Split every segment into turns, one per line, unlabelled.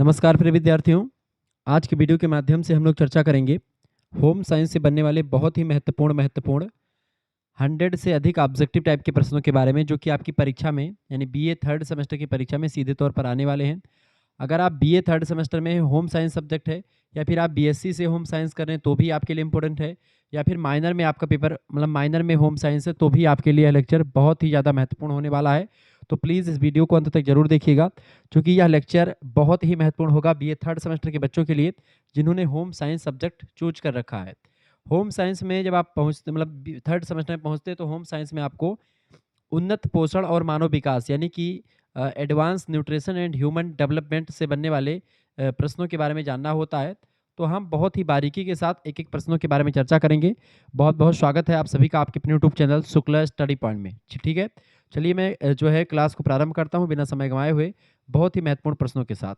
नमस्कार प्रिय विद्यार्थियों। आज की वीडियो के माध्यम से हम लोग चर्चा करेंगे होम साइंस से बनने वाले बहुत ही महत्वपूर्ण 100 से अधिक ऑब्जेक्टिव टाइप के प्रश्नों के बारे में, जो कि आपकी परीक्षा में यानी बीए थर्ड सेमेस्टर की परीक्षा में सीधे तौर पर आने वाले हैं। अगर आप बीए थर्ड सेमेस्टर में होम साइंस सब्जेक्ट है, या फिर आप बीएससी से होम साइंस कर रहे हैं तो भी आपके लिए इंपॉर्टेंट है, या फिर माइनर में आपका पेपर मतलब माइनर में होम साइंस है तो भी आपके लिए यह लेक्चर बहुत ही ज़्यादा महत्वपूर्ण होने वाला है। तो प्लीज़ इस वीडियो को अंत तक जरूर देखिएगा, क्योंकि यह लेक्चर बहुत ही महत्वपूर्ण होगा बीए थर्ड सेमेस्टर के बच्चों के लिए जिन्होंने होम साइंस सब्जेक्ट चूज कर रखा है। होम साइंस में जब आप पहुँचते मतलब थर्ड सेमेस्टर में पहुँचते तो होम साइंस में आपको उन्नत पोषण और मानव विकास यानी कि advance nutrition and human development से बनने वाले प्रश्नों के बारे में जानना होता है। तो हम बहुत ही बारीकी के साथ एक एक प्रश्नों के बारे में चर्चा करेंगे। बहुत बहुत स्वागत है आप सभी का आपके अपने YouTube channel Shukla study point में। ठीक है, चलिए मैं जो है क्लास को प्रारंभ करता हूँ बिना समय गंवाए हुए बहुत ही महत्वपूर्ण प्रश्नों के साथ।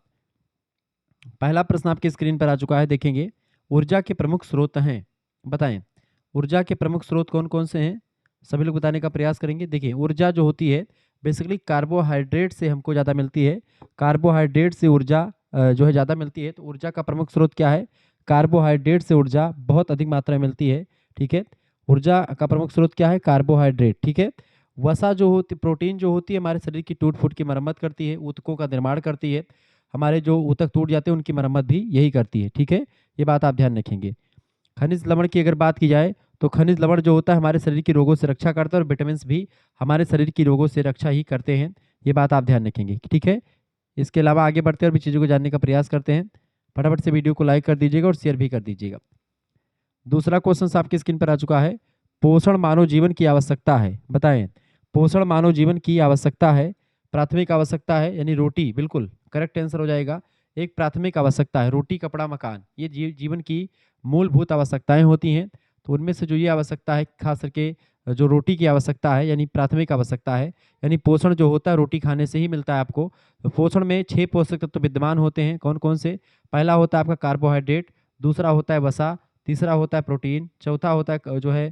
पहला प्रश्न आपकी स्क्रीन पर आ चुका है, देखेंगे। ऊर्जा के प्रमुख स्रोत हैं, बताएं ऊर्जा के प्रमुख स्रोत कौन कौन से हैं। सभी लोग बताने का प्रयास करेंगे। देखिए, ऊर्जा जो होती है बेसिकली कार्बोहाइड्रेट से हमको ज़्यादा मिलती है। कार्बोहाइड्रेट से ऊर्जा जो है ज़्यादा मिलती है। तो ऊर्जा का प्रमुख स्रोत क्या है? कार्बोहाइड्रेट से ऊर्जा बहुत अधिक मात्रा में मिलती है। ठीक है, ऊर्जा का प्रमुख स्रोत क्या है? कार्बोहाइड्रेट। ठीक है, वसा जो होती प्रोटीन जो होती है हमारे शरीर की टूट फूट की मरम्मत करती है, ऊतकों का निर्माण करती है। हमारे जो ऊतक टूट जाते हैं उनकी मरम्मत भी यही करती है। ठीक है, ये बात आप ध्यान रखेंगे। खनिज लवण की अगर बात की जाए तो खनिज लवण जो होता है हमारे शरीर की रोगों से रक्षा करता है, और विटामिन भी हमारे शरीर की रोगों से रक्षा ही करते हैं। ये बात आप ध्यान रखेंगे। ठीक है, इसके अलावा आगे बढ़ते और भी चीज़ों को जानने का प्रयास करते हैं। फटाफट से वीडियो को लाइक कर दीजिएगा और शेयर भी कर दीजिएगा। दूसरा क्वेश्चन आपकी स्क्रीन पर आ चुका है। पोषण मानव जीवन की आवश्यकता है, बताएं पोषण मानव जीवन की आवश्यकता है। प्राथमिक आवश्यकता है यानी रोटी, बिल्कुल करेक्ट आंसर हो जाएगा। एक प्राथमिक आवश्यकता है, रोटी कपड़ा मकान, ये जीवन की मूलभूत आवश्यकताएं होती हैं। तो उनमें से जो ये आवश्यकता है खास करके जो रोटी की आवश्यकता है यानी प्राथमिक आवश्यकता है, यानी पोषण जो होता है रोटी खाने से ही मिलता है आपको। तो पोषण में 6 पोषक तत्व विद्यमान होते हैं। कौन कौन से? पहला होता है आपका कार्बोहाइड्रेट, दूसरा होता है वसा, तीसरा होता है प्रोटीन, चौथा होता है जो है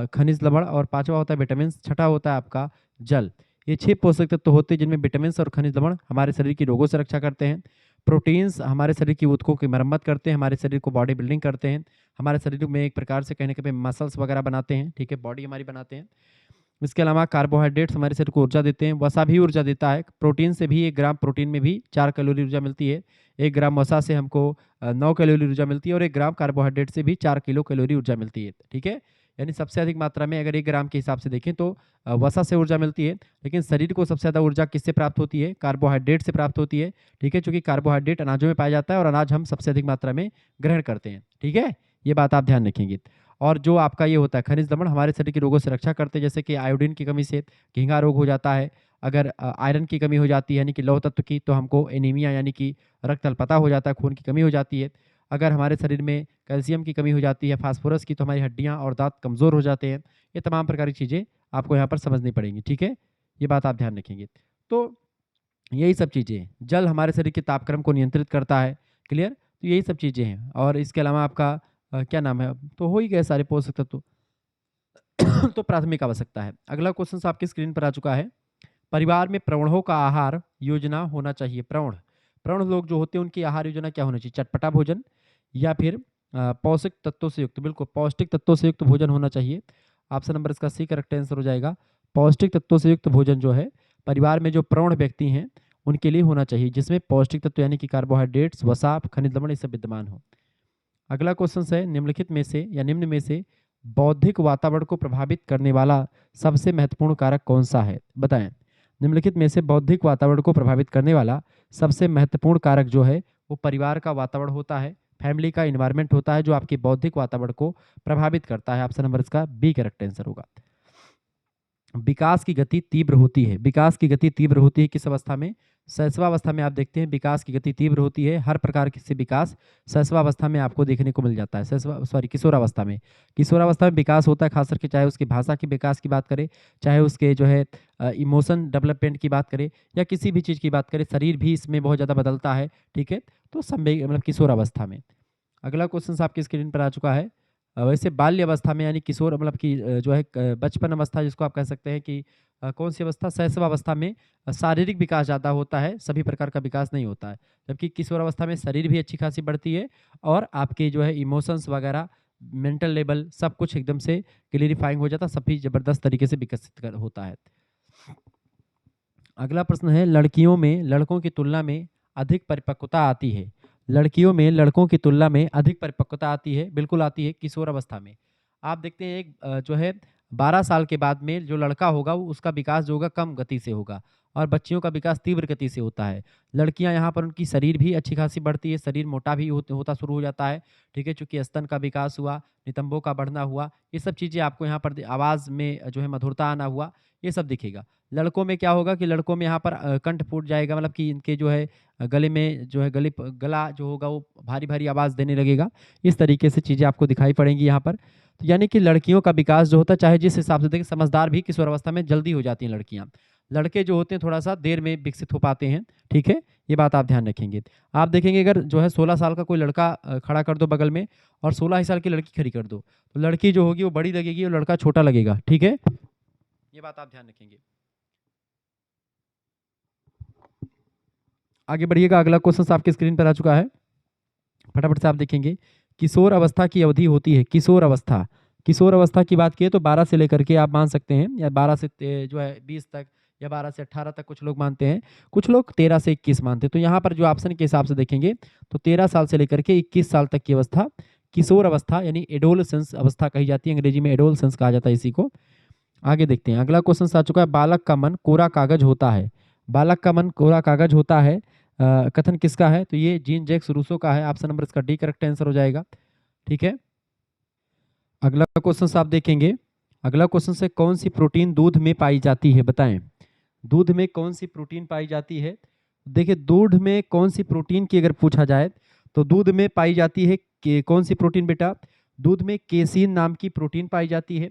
खनिज लवण, और पांचवा होता है विटामिन, छठा होता है आपका जल। ये 6 पोषक तत्व होते हैं जिनमें विटामिन और खनिज लवण हमारे शरीर की रोगों से रक्षा करते हैं। प्रोटीन्स हमारे शरीर की ऊतकों की मरम्मत करते हैं, हमारे शरीर को बॉडी बिल्डिंग करते हैं, हमारे शरीर में एक प्रकार से कहने के मसल्स वगैरह बनाते हैं। ठीक है, बॉडी हमारी बनाते हैं। इसके अलावा कार्बोहाइड्रेट्स हमारे शरीर को ऊर्जा देते हैं, वसा भी ऊर्जा देता है। प्रोटीन से भी 1 ग्राम प्रोटीन में भी 4 कैलोरी ऊर्जा मिलती है। 1 ग्राम वसा से हमको 9 कैलोरी ऊर्जा मिलती है, और 1 ग्राम कार्बोहाइड्रेट से भी 4 किलो कैलोरी ऊर्जा मिलती है। ठीक है, यानी सबसे अधिक मात्रा में अगर 1 ग्राम के हिसाब से देखें तो वसा से ऊर्जा मिलती है, लेकिन शरीर को सबसे ज़्यादा ऊर्जा किससे प्राप्त होती है? कार्बोहाइड्रेट से प्राप्त होती है। ठीक है, चूंकि कार्बोहाइड्रेट अनाजों में पाया जाता है और अनाज हम सबसे अधिक मात्रा में ग्रहण करते हैं। ठीक है, ये बात आप ध्यान रखेंगे। और जो आपका ये होता है खनिज लवण हमारे शरीर के रोगों से रक्षा करते हैं, जैसे कि आयोडीन की कमी से घींघा रोग हो जाता है। अगर आयरन की कमी हो जाती है यानी कि लौह तत्व की, तो हमको एनीमिया यानी कि रक्त अल्पता हो जाता है, खून की कमी हो जाती है। अगर हमारे शरीर में कैल्शियम की कमी हो जाती है, फास्फोरस की, तो हमारी हड्डियाँ और दांत कमज़ोर हो जाते हैं। ये तमाम प्रकार की चीज़ें आपको यहाँ पर समझनी पड़ेंगी। ठीक है, ये बात आप ध्यान रखेंगे। तो यही सब चीज़ें हैं। जल हमारे शरीर के तापक्रम को नियंत्रित करता है। क्लियर? तो यही सब चीज़ें हैं, और इसके अलावा आपका क्या नाम है, तो हो ही गए सारे पोषक तत्व। तो प्राथमिक आवश्यकता है। अगला क्वेश्चन आपकी स्क्रीन पर आ चुका है। परिवार में प्रौढ़ों का आहार योजना होना चाहिए। प्रौढ़ प्रौढ़ लोग जो होते हैं उनकी आहार योजना क्या होना चाहिए? चटपटा भोजन या फिर पौष्टिक तत्वों से युक्त, बिल्कुल पौष्टिक तत्वों से युक्त भोजन होना चाहिए। ऑप्शन नंबर इसका सी करेक्ट आंसर हो जाएगा। पौष्टिक तत्वों से युक्त भोजन जो है परिवार में जो प्रौढ़ व्यक्ति हैं उनके लिए होना चाहिए, जिसमें पौष्टिक तत्व यानी कि कार्बोहाइड्रेट्स, वसा, खनिज लवण ये सब विद्यमान हो। अगला क्वेश्चन है, निम्नलिखित में से या निम्न में से बौद्धिक वातावरण को प्रभावित करने वाला सबसे महत्वपूर्ण कारक कौन सा है? बताएं। निम्नलिखित में से बौद्धिक वातावरण को प्रभावित करने वाला सबसे महत्वपूर्ण कारक जो है वो परिवार का वातावरण होता है, फैमिली का इन्वायरमेंट होता है, जो आपके बौद्धिक वातावरण को प्रभावित करता है। ऑप्शन नंबर इसका बी करेक्ट आंसर होगा। विकास की गति तीव्र होती है। विकास की गति तीव्र होती है किस अवस्था में? शैशवावस्था में। आप देखते हैं विकास की गति तीव्र होती है। हर प्रकार से विकास शैशवावस्था में आपको देखने को मिल जाता है। किशोरावस्था में। किशोरावस्था में विकास होता है, खास करके चाहे उसकी भाषा के विकास की बात करें, चाहे उसके जो है इमोशन डेवलपमेंट की बात करें, या किसी भी चीज़ की बात करें, शरीर भी इसमें बहुत ज़्यादा बदलता है। ठीक है, तो संवेग मतलब किशोरावस्था में। अगला क्वेश्चन आपकी स्क्रीन पर आ चुका है। वैसे बाल्य अवस्था में यानी किशोर मतलब कि जो है बचपन अवस्था जिसको आप कह सकते हैं कि कौन सी अवस्था, शैशव अवस्था में शारीरिक विकास ज़्यादा होता है, सभी प्रकार का विकास नहीं होता है। जबकि किशोर अवस्था में शरीर भी अच्छी खासी बढ़ती है और आपके जो है इमोशंस वगैरह, मेंटल लेवल सब कुछ एकदम से क्लियरिफाइंग हो जाता है, सभी ज़बरदस्त तरीके से विकसित होता है। अगला प्रश्न है, लड़कियों में लड़कों की तुलना में अधिक परिपक्वता आती है। लड़कियों में लड़कों की तुलना में अधिक परिपक्वता आती है, बिल्कुल आती है किशोर अवस्था में। आप देखते हैं एक जो है 12 साल के बाद में जो लड़का होगा वो उसका विकास जो होगा कम गति से होगा और बच्चियों का विकास तीव्र गति से होता है। लड़कियां यहाँ पर उनकी शरीर भी अच्छी खासी बढ़ती है, शरीर मोटा भी होता शुरू हो जाता है, ठीक है, चूंकि स्तन का विकास हुआ, नितंबों का बढ़ना हुआ, ये सब चीज़ें आपको यहाँ पर आवाज़ में जो है मधुरता आना हुआ, ये सब दिखेगा। लड़कों में क्या होगा कि लड़कों में यहाँ पर कंठ फूट जाएगा, मतलब कि इनके जो है गले में जो है गला जो होगा वो भारी भारी आवाज़ देने लगेगा। इस तरीके से चीज़ें आपको दिखाई पड़ेंगी यहाँ पर। तो यानी कि लड़कियों का विकास जो होता है, चाहे जिस हिसाब से देखें, समझदार भी किशोर अवस्था में जल्दी हो जाती हैं लड़कियाँ। लड़के जो होते हैं थोड़ा सा देर में विकसित हो पाते हैं, ठीक है, ये बात आप ध्यान रखेंगे। आप देखेंगे अगर जो है 16 साल का कोई लड़का खड़ा कर दो बगल में और 16 साल की लड़की खड़ी कर दो, तो लड़की जो होगी वो बड़ी लगेगी और लड़का छोटा लगेगा, ठीक है, ये बात आप ध्यान रखेंगे। आगे बढ़िएगा, अगला क्वेश्चन आपकी स्क्रीन पर आ चुका है, फटाफट से आप देखेंगे। किशोर अवस्था की अवधि होती है, किशोर अवस्था, किशोर अवस्था की बात किए तो 12 से लेकर के आप मान सकते हैं, या 12 से जो है 20 तक, या 12 से 18 तक कुछ लोग मानते हैं, कुछ लोग 13 से 21 मानते हैं। तो यहाँ पर जो ऑप्शन के हिसाब से देखेंगे तो 13 साल से लेकर के 21 साल तक की अवस्था किशोर अवस्था यानी एडोलसेंस अवस्था कही जाती है, अंग्रेजी में एडोलसेंस कहा जाता है इसी को। आगे देखते हैं, अगला क्वेश्चन आ चुका है, बालक का मन कोरा कागज होता है। बालक का मन कोरा कागज होता है, कथन किसका है? तो ये जीन जैक्स रूसो का है, ऑप्शन नंबर इसका डी करेक्ट आंसर हो जाएगा, ठीक है। अगला क्वेश्चन आप देखेंगे, अगला क्वेश्चन से कौन सी प्रोटीन दूध में पाई जाती है, बताएं। दूध में कौन सी प्रोटीन पाई जाती है? देखिए दूध में कौन सी प्रोटीन की अगर पूछा जाए तो दूध में पाई जाती है कौन सी प्रोटीन बेटा? दूध में केसीन नाम की प्रोटीन पाई जाती है।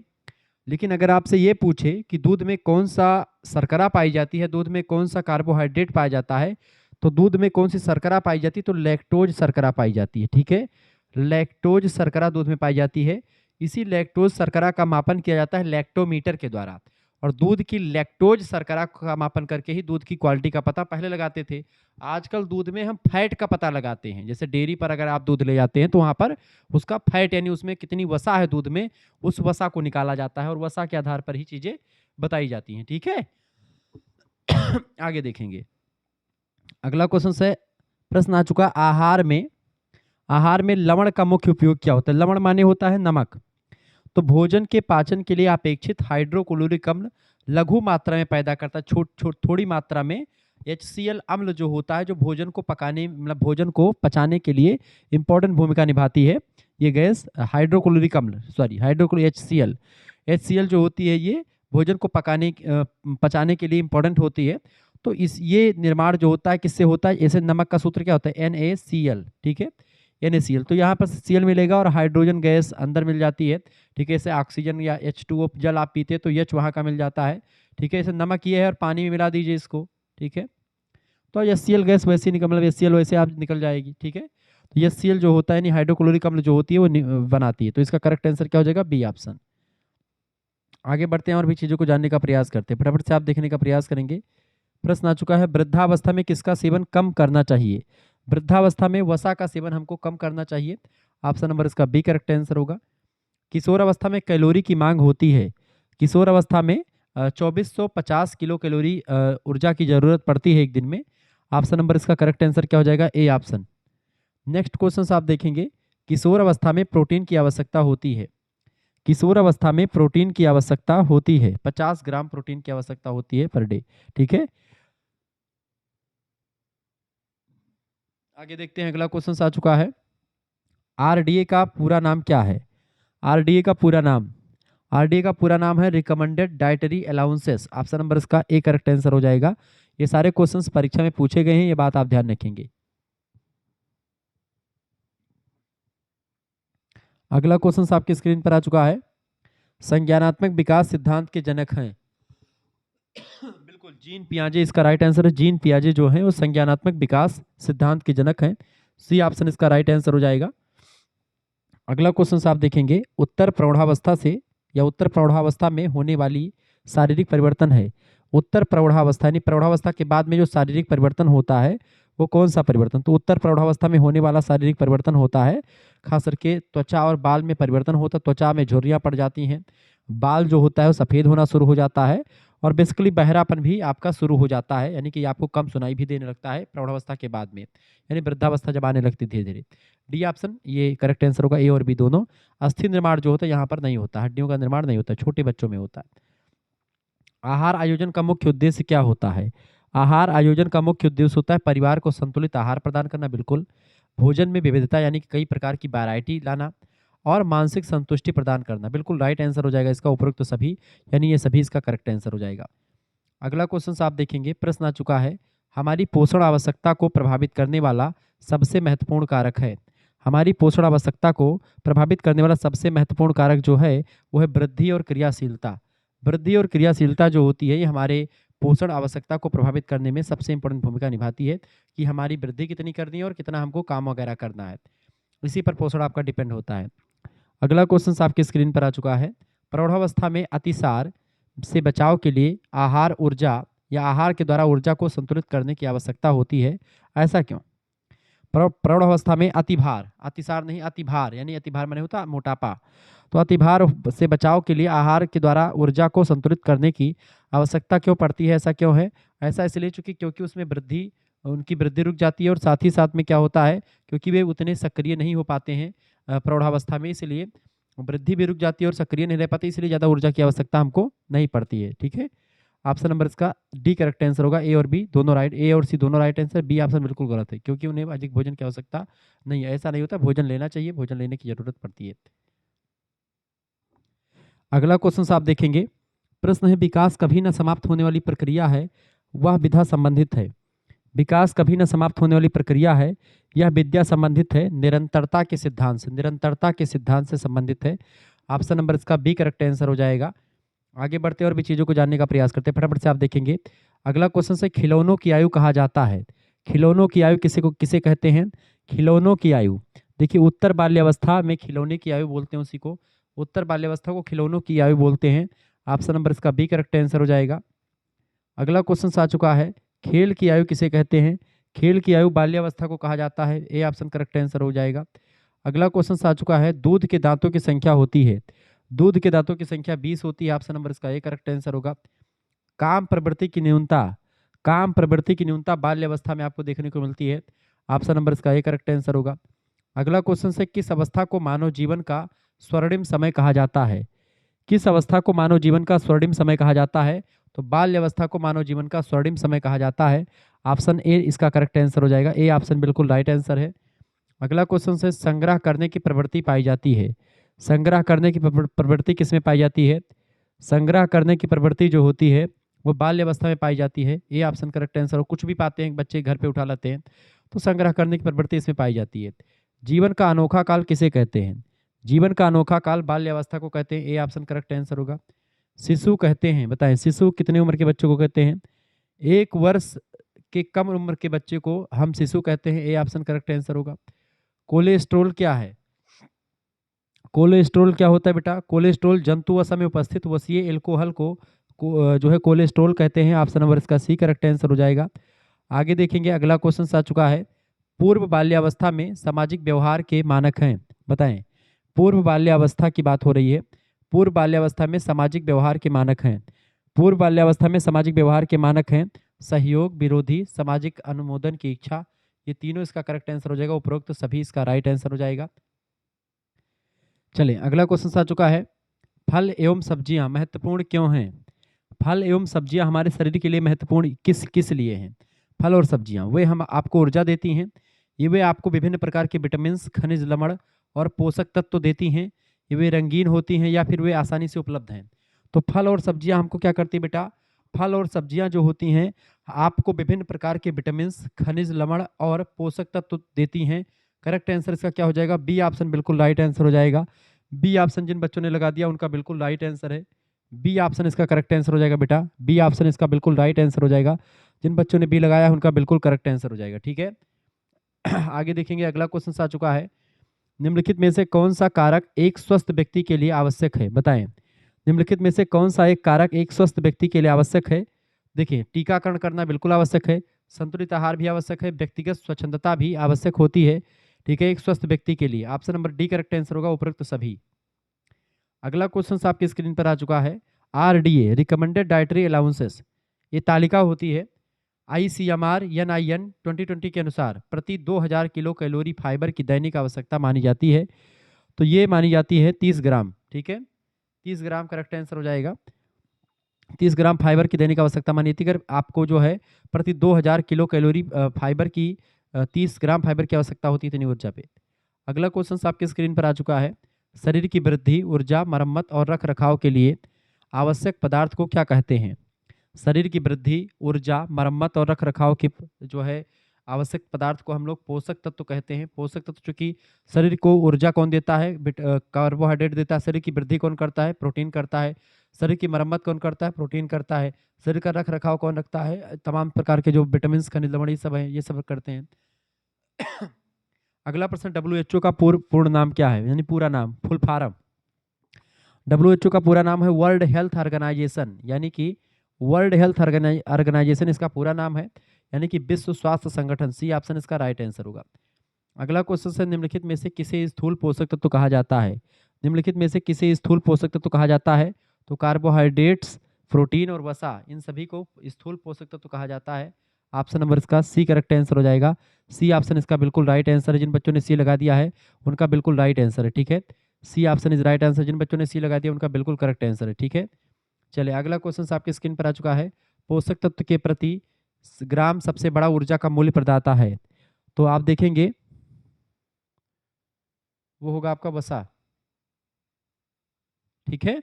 लेकिन अगर आपसे ये पूछे कि दूध में कौन सा शर्करा पाई जाती है, दूध में कौन सा कार्बोहाइड्रेट पाया जाता है, तो दूध में कौन सी शर्करा पाई जाती है? तो लैक्टोज शर्करा पाई जाती है, ठीक है, लैक्टोज शर्करा दूध में पाई जाती है। इसी लैक्टोज शर्करा का मापन किया जाता है लैक्टोमीटर के द्वारा, और दूध की लैक्टोज शर्करा का मापन करके ही दूध की क्वालिटी का पता पहले लगाते थे। आजकल दूध में हम फैट का पता लगाते हैं, जैसे डेयरी पर अगर आप दूध ले जाते हैं तो वहाँ पर उसका फैट यानी उसमें कितनी वसा है दूध में, उस वसा को निकाला जाता है और वसा के आधार पर ही चीजें बताई जाती हैं, ठीक है। आगे देखेंगे, अगला क्वेश्चन से प्रश्न आ चुका, आहार में लवण का मुख्य उपयोग क्या होता है? लवण माने होता है नमक। तो भोजन के पाचन के लिए अपेक्षित हाइड्रोक्लोरिक अम्ल लघु मात्रा में पैदा करता है, थोड़ी मात्रा में HCl अम्ल जो होता है, जो भोजन को पकाने मतलब भोजन को पचाने के लिए इंपॉर्टेंट भूमिका निभाती है। ये गैस हाइड्रोक्लोरिक अम्ल HCl जो होती है, ये भोजन को पचाने के लिए इंपॉर्टेंट होती है। तो ये निर्माण जो होता है किससे होता है? ऐसे नमक का सूत्र क्या होता है? NaCl, ठीक है, NaCl। तो यहाँ पर Cl मिलेगा और हाइड्रोजन गैस अंदर मिल जाती है, ठीक है। जैसे ऑक्सीजन या H2O जल आप पीते तो H वहाँ का मिल जाता है, ठीक है। जैसे नमक ये है और पानी में मिला दीजिए इसको, ठीक है, तो HCl गैस वैसे निकल मतलब HCl वैसे आप निकल जाएगी, ठीक है। तो HCl जो होता है यानी हाइड्रोक्लोरिक अम्ल जो होती है वो बनाती है। तो इसका करेक्ट आंसर क्या हो जाएगा? B option. आगे बढ़ते हैं और भी चीज़ों को जानने का प्रयास करते हैं, फटाफट से आप देखने का प्रयास करेंगे। प्रश्न आ चुका है, वृद्धावस्था में किसका सेवन कम करना चाहिए? वृद्धावस्था में वसा का सेवन हमको कम करना चाहिए, ऑप्शन नंबर इसका बी करेक्ट आंसर होगा। किशोर अवस्था में कैलोरी की मांग होती है, किशोर अवस्था में 2450 किलो कैलोरी ऊर्जा की जरूरत पड़ती है एक दिन में, ऑप्शन नंबर इसका करेक्ट आंसर क्या हो जाएगा? A option. नेक्स्ट क्वेश्चन आप देखेंगे, किशोर अवस्था में प्रोटीन की आवश्यकता होती है, किशोर अवस्था में प्रोटीन की आवश्यकता होती है, 50 ग्राम प्रोटीन की आवश्यकता होती है पर डे, ठीक है। आगे देखते हैं, अगला क्वेश्चन आ चुका है, आरडीए का पूरा नाम क्या है? आरडीए का पूरा नाम, आरडीए का पूरा नाम है recommended dietary allowances, option number इसका ए करेक्ट आंसर हो जाएगा। ये सारे क्वेश्चंस परीक्षा में पूछे गए हैं, ये बात आप ध्यान रखेंगे। अगला क्वेश्चन आपकी स्क्रीन पर आ चुका है, संज्ञानात्मक विकास सिद्धांत के जनक हैं। बिल्कुल जीन पियाजे इसका राइट आंसर है, जीन पियाजे जो है वो संज्ञानात्मक विकास सिद्धांत के जनक हैं, सी ऑप्शन इसका राइट आंसर हो जाएगा। अगला क्वेश्चन आप देखेंगे, उत्तर प्रौढ़ावस्था से या उत्तर प्रौढ़ावस्था में होने वाली शारीरिक परिवर्तन है। उत्तर प्रौढ़ावस्था यानी प्रौढ़ावस्था के बाद में जो शारीरिक परिवर्तन होता है वो कौन सा परिवर्तन? तो उत्तर प्रौढ़ावस्था में होने वाला शारीरिक परिवर्तन होता है खास करके त्वचा और बाल में परिवर्तन होता है। त्वचा में झुर्रियाँ पड़ जाती हैं, बाल जो होता है वो सफ़ेद होना शुरू हो जाता है और बेसिकली बहरापन भी आपका शुरू हो जाता है, यानी कि आपको कम सुनाई भी देने लगता है प्रौढ़ावस्था के बाद में, यानी वृद्धावस्था जब आने लगती धीरे धीरे। डी ऑप्शन ये करेक्ट आंसर होगा, ए और बी दोनों। अस्थि निर्माण जो होता है यहाँ पर नहीं होता, हड्डियों का निर्माण नहीं होता, छोटे बच्चों में होता है। आहार आयोजन का मुख्य उद्देश्य क्या होता है? आहार आयोजन का मुख्य उद्देश्य होता है परिवार को संतुलित आहार प्रदान करना, बिल्कुल। भोजन में विविधता यानी कि कई प्रकार की वैरायटी लाना और मानसिक संतुष्टि प्रदान करना, बिल्कुल राइट आंसर हो जाएगा इसका उपरोक्त सभी, यानी ये सभी इसका करेक्ट आंसर हो जाएगा। अगला क्वेश्चन आप देखेंगे, प्रश्न आ चुका है, हमारी पोषण आवश्यकता को प्रभावित करने वाला सबसे महत्वपूर्ण कारक है। हमारी पोषण आवश्यकता को प्रभावित करने वाला सबसे महत्वपूर्ण कारक जो है वो है वृद्धि और क्रियाशीलता। वृद्धि और क्रियाशीलता जो होती है ये हमारे पोषण आवश्यकता को प्रभावित करने में सबसे इंपॉर्टेंट भूमिका निभाती है कि हमारी वृद्धि कितनी करनी है और कितना हमको काम वगैरह करना है, इसी पर पोषण आपका डिपेंड होता है। अगला क्वेश्चन आपकी स्क्रीन पर आ चुका है, प्रौढ़ावस्था में अतिसार से बचाव के लिए आहार ऊर्जा या आहार के द्वारा ऊर्जा को संतुलित करने की आवश्यकता होती है, ऐसा क्यों? प्रौढ़ावस्था में अतिभार, अतिसार नहीं अतिभार, यानी अतिभार माने होता मोटापा, तो अतिभार से बचाव के लिए आहार के द्वारा ऊर्जा को संतुलित करने की आवश्यकता क्यों पड़ती है, ऐसा क्यों है? ऐसा इसलिए क्योंकि उसमें वृद्धि, उनकी वृद्धि रुक जाती है और साथ ही साथ में क्या होता है, क्योंकि वे उतने सक्रिय नहीं हो पाते हैं प्रौढ़ावस्था में, इसलिए वृद्धि भी रुक जाती है और सक्रिय नहीं रह पाते, इसलिए ज़्यादा ऊर्जा की आवश्यकता हमको नहीं पड़ती है। ठीक है, ऑप्शन नंबर इसका डी करेक्ट आंसर होगा, ए और बी दोनों राइट, ए और सी दोनों राइट आंसर, बी ऑप्शन बिल्कुल गलत है, क्योंकि उन्हें अधिक भोजन की आवश्यकता नहीं है। ऐसा नहीं होता, भोजन लेना चाहिए, भोजन लेने की जरूरत पड़ती है। अगला क्वेश्चन आप देखेंगे, प्रश्न है, विकास कभी न समाप्त होने वाली प्रक्रिया है, वह विधा संबंधित है। विकास कभी न समाप्त होने वाली प्रक्रिया है, यह विद्या संबंधित है, निरंतरता के सिद्धांत से, निरंतरता के सिद्धांत से संबंधित है। ऑप्शन नंबर इसका बी करेक्ट आंसर हो जाएगा। आगे बढ़ते और भी चीज़ों को जानने का प्रयास करते हैं, फटाफट से आप देखेंगे। अगला क्वेश्चन से, खिलौनों की आयु कहा जाता है। खिलौनों की आयु किसे कहते हैं? खिलौनों की आयु, देखिए उत्तर बाल्यावस्था में खिलौने की आयु बोलते हैं उसी को, उत्तर बाल्यावस्था को खिलौनों की आयु बोलते हैं। ऑप्शन नंबर इसका बी करेक्ट आंसर हो जाएगा। अगला क्वेश्चन आ चुका है, खेल की आयु किसे कहते हैं? खेल की आयु बाल्यावस्था को कहा जाता है, ए ऑप्शन करेक्ट आंसर हो जाएगा। अगला क्वेश्चन आ चुका है, दूध के दांतों की संख्या होती है, दूध के दांतों की संख्या 20 होती है, ऑप्शन नंबर इसका ए करेक्ट आंसर होगा। काम प्रवृत्ति की न्यूनता, काम प्रवृत्ति की न्यूनता बाल्यावस्था में आपको देखने को मिलती है, ऑप्शन नंबर इसका ए करेक्ट आंसर होगा। अगला क्वेश्चन से, किस अवस्था को मानव जीवन का स्वर्णिम समय कहा जाता है? किस अवस्था को मानव जीवन का स्वर्णिम समय कहा जाता है? तो बाल्य अवस्था को मानव जीवन का स्वर्णिम समय कहा जाता है, ऑप्शन ए इसका करेक्ट आंसर हो जाएगा, ए ऑप्शन बिल्कुल राइट आंसर है। अगला क्वेश्चन से, संग्रह करने की प्रवृत्ति पाई जाती है, संग्रह करने की प्रवृत्ति किसमें पाई जाती है? संग्रह करने की प्रवृत्ति जो होती है वो बाल्य अवस्था में पाई जाती है, ए ऑप्शन करेक्ट आंसर हो। कुछ भी पाते हैं बच्चे घर पे उठा लेते हैं, तो संग्रह करने की प्रवृत्ति इसमें पाई जाती है। जीवन का अनोखा काल किसे कहते हैं? जीवन का अनोखा काल बाल्य अवस्था को कहते हैं, ए ऑप्शन करेक्ट आंसर होगा। शिशु कहते हैं, बताएं शिशु कितने उम्र के बच्चों को कहते हैं? 1 वर्ष के कम उम्र के बच्चे को हम शिशु कहते हैं, ए ऑप्शन करेक्ट आंसर होगा। कोलेस्ट्रोल क्या है? कोलेस्ट्रोल क्या होता है बेटा? कोलेस्ट्रोल जंतुवसा में उपस्थित वसीय एल्कोहल को जो है कोलेस्ट्रोल कहते हैं, ऑप्शन नंबर इसका सी करेक्ट आंसर हो जाएगा। आगे देखेंगे, अगला क्वेश्चन आ चुका है, पूर्व बाल्यावस्था में सामाजिक व्यवहार के मानक हैं, बताएं। पूर्व बाल्यावस्था की बात हो रही है, पूर्व बाल्यावस्था में सामाजिक व्यवहार के मानक हैं, पूर्व बाल्यावस्था में सामाजिक व्यवहार के मानक हैं सहयोग, विरोधी, सामाजिक अनुमोदन की इच्छा, ये तीनों इसका करेक्ट आंसर हो जाएगा, उपरोक्त सभी इसका राइट आंसर हो जाएगा। चलिए अगला क्वेश्चन आ चुका है, फल एवं सब्जियां महत्वपूर्ण क्यों हैं? फल एवं सब्जियां हमारे शरीर के लिए महत्वपूर्ण किस किस लिए हैं? फल और सब्जियां वे हम आपको ऊर्जा देती हैं, ये वे आपको विभिन्न प्रकार के विटामिन, खनिज लवण और पोषक तत्व तो देती हैं, ये वे रंगीन होती हैं या फिर वे आसानी से उपलब्ध हैं। तो फल और सब्जियां हमको क्या करती है बेटा? फल और सब्जियां जो होती हैं आपको विभिन्न प्रकार के विटामिन, खनिज लवण और पोषक तत्व देती हैं। करेक्ट आंसर इसका क्या हो जाएगा? बी ऑप्शन बिल्कुल राइट आंसर हो जाएगा। बी ऑप्शन जिन बच्चों ने लगा दिया उनका बिल्कुल राइट आंसर है, बी ऑप्शन इसका करेक्ट आंसर हो जाएगा बेटा, बी ऑप्शन इसका बिल्कुल राइट आंसर हो जाएगा। जिन बच्चों ने बी लगाया उनका बिल्कुल करेक्ट आंसर हो जाएगा। ठीक है, आगे देखेंगे, अगला क्वेश्चन आ चुका है, निम्नलिखित में से कौन सा कारक एक स्वस्थ व्यक्ति के लिए आवश्यक है, बताएं। निम्नलिखित में से कौन सा एक कारक एक स्वस्थ व्यक्ति के लिए आवश्यक है। देखिए, टीकाकरण करना बिल्कुल आवश्यक है, संतुलित आहार भी आवश्यक है, व्यक्तिगत स्वच्छंदता भी आवश्यक होती है, ठीक है, एक स्वस्थ व्यक्ति के लिए। Option number D correct answer होगा, उपरोक्त सभी। अगला क्वेश्चन आपकी स्क्रीन पर आ चुका है। आरडीए रिकमेंडेड डाइटरी अलाउंसेस, ये तालिका होती है आईसीएमआर एनआईएन 2020 के अनुसार प्रति 2000 किलो कैलोरी फाइबर की दैनिक आवश्यकता मानी जाती है। तो ये मानी जाती है 30 ग्राम, ठीक है, 30 ग्राम करेक्ट आंसर हो जाएगा। 30 ग्राम फाइबर की दैनिक आवश्यकता मानी जाती है। अगर आपको जो है प्रति 2000 किलो कैलोरी फाइबर की 30 ग्राम फाइबर की आवश्यकता होती है इतनी ऊर्जा पे। अगला क्वेश्चन आपके स्क्रीन पर आ चुका है। शरीर की वृद्धि, ऊर्जा, मरम्मत और रख रखाव के लिए आवश्यक पदार्थ को क्या कहते हैं। शरीर की वृद्धि, ऊर्जा, मरम्मत और रख रखाव के जो है आवश्यक पदार्थ को हम लोग पोषक तत्व कहते हैं। पोषक तत्व चूंकि शरीर को ऊर्जा कौन देता है, कार्बोहाइड्रेट देता है। शरीर की वृद्धि कौन करता है, प्रोटीन करता है। शरीर की मरम्मत कौन करता है, प्रोटीन करता है। शरीर का रख रखाव कौन रखता है, तमाम प्रकार के जो विटामिन, खनिज लवण, ये सब है, ये सब करते हैं। अगला प्रश्न, WHO का पूर्ण नाम क्या है, यानी पूरा नाम, फुल फॉर्म। WHO का पूरा नाम है वर्ल्ड हेल्थ ऑर्गेनाइजेशन, यानी कि वर्ल्ड हेल्थ ऑर्गेनाइजेशन इसका पूरा नाम है, यानी कि विश्व स्वास्थ्य संगठन। सी ऑप्शन इसका राइट आंसर होगा। अगला क्वेश्चन है, निम्नलिखित में से किसे स्थूल पोषक तत्व कहा जाता है। निम्नलिखित में से किसे स्थूल पोषक तत्व कहा जाता है। तो कार्बोहाइड्रेट्स, प्रोटीन और वसा, इन सभी को स्थूल पोषक तत्व कहा जाता है। ऑप्शन नंबर इसका सी करेक्ट आंसर हो जाएगा। सी ऑप्शन इसका बिल्कुल राइट आंसर है। जिन बच्चों ने सी लगा दिया है उनका बिल्कुल राइट आंसर है, ठीक है। C option is right answer. जिन बच्चों ने सी लगा दिया उनका बिल्कुल करेक्ट आंसर है, ठीक है। चलिए, अगला क्वेश्चन आपकी स्क्रीन पर आ चुका है। पोषक तत्व के प्रति ग्राम सबसे बड़ा ऊर्जा का मूल्य प्रदाता है। तो आप देखेंगे वो होगा आपका वसा, ठीक है।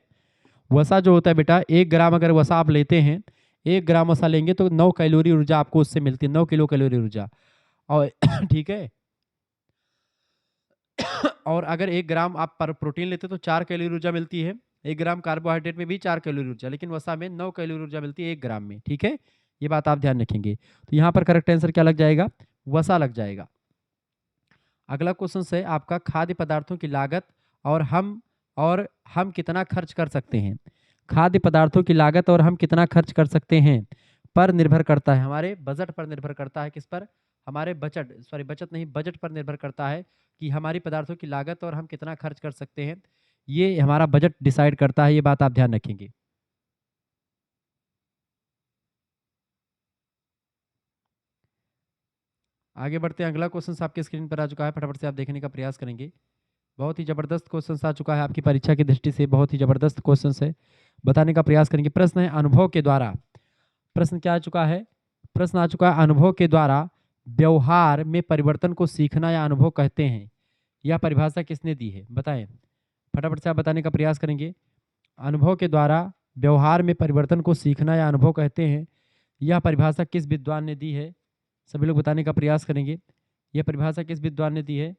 वसा जो होता है बेटा, 1 ग्राम अगर वसा आप लेते हैं, 1 ग्राम वसा लेंगे तो 9 कैलोरी ऊर्जा आपको उससे मिलती है, 9 किलो कैलोरी ऊर्जा। और ठीक है, और अगर 1 ग्राम आप पर प्रोटीन लेते तो 4 कैलोरी ऊर्जा मिलती है। 1 ग्राम कार्बोहाइड्रेट में भी 4 कैलोरी ऊर्जा, लेकिन वसा में 9 कैलोरी ऊर्जा मिलती है 1 ग्राम में, ठीक है। ये बात आप ध्यान रखेंगे। तो यहाँ पर करेक्ट आंसर क्या लग जाएगा, वसा लग जाएगा। अगला क्वेश्चन है आपका, खाद्य पदार्थों की लागत और हम कितना खर्च कर सकते हैं। खाद्य पदार्थों की लागत और हम कितना खर्च कर सकते हैं पर निर्भर करता है, हमारे बजट पर निर्भर करता है। किस पर, हमारे बचत नहीं, बजट पर निर्भर करता है कि हमारी पदार्थों की लागत और हम कितना खर्च कर सकते हैं, ये हमारा बजट डिसाइड करता है। ये बात आप ध्यान रखेंगे। आगे बढ़ते हैं। अगला क्वेश्चन आपके स्क्रीन पर आ चुका है, फटाफट से आप देखने का प्रयास करेंगे। बहुत ही जबरदस्त क्वेश्चन आ चुका है, आपकी परीक्षा की दृष्टि से बहुत ही जबरदस्त क्वेश्चन है, बताने का प्रयास करेंगे। प्रश्न है, अनुभव के द्वारा, प्रश्न क्या आ चुका है, प्रश्न आ चुका है, अनुभव के द्वारा व्यवहार में परिवर्तन को सीखना या अनुभव कहते हैं। यह परिभाषा किसने दी है, बताएं। फटाफट से आप बताने का प्रयास करेंगे। अनुभव के द्वारा व्यवहार में परिवर्तन को सीखना या अनुभव कहते हैं, यह परिभाषा किस विद्वान ने दी है, सभी लोग बताने का प्रयास करेंगे। यह परिभाषा किस विद्वान ने दी है,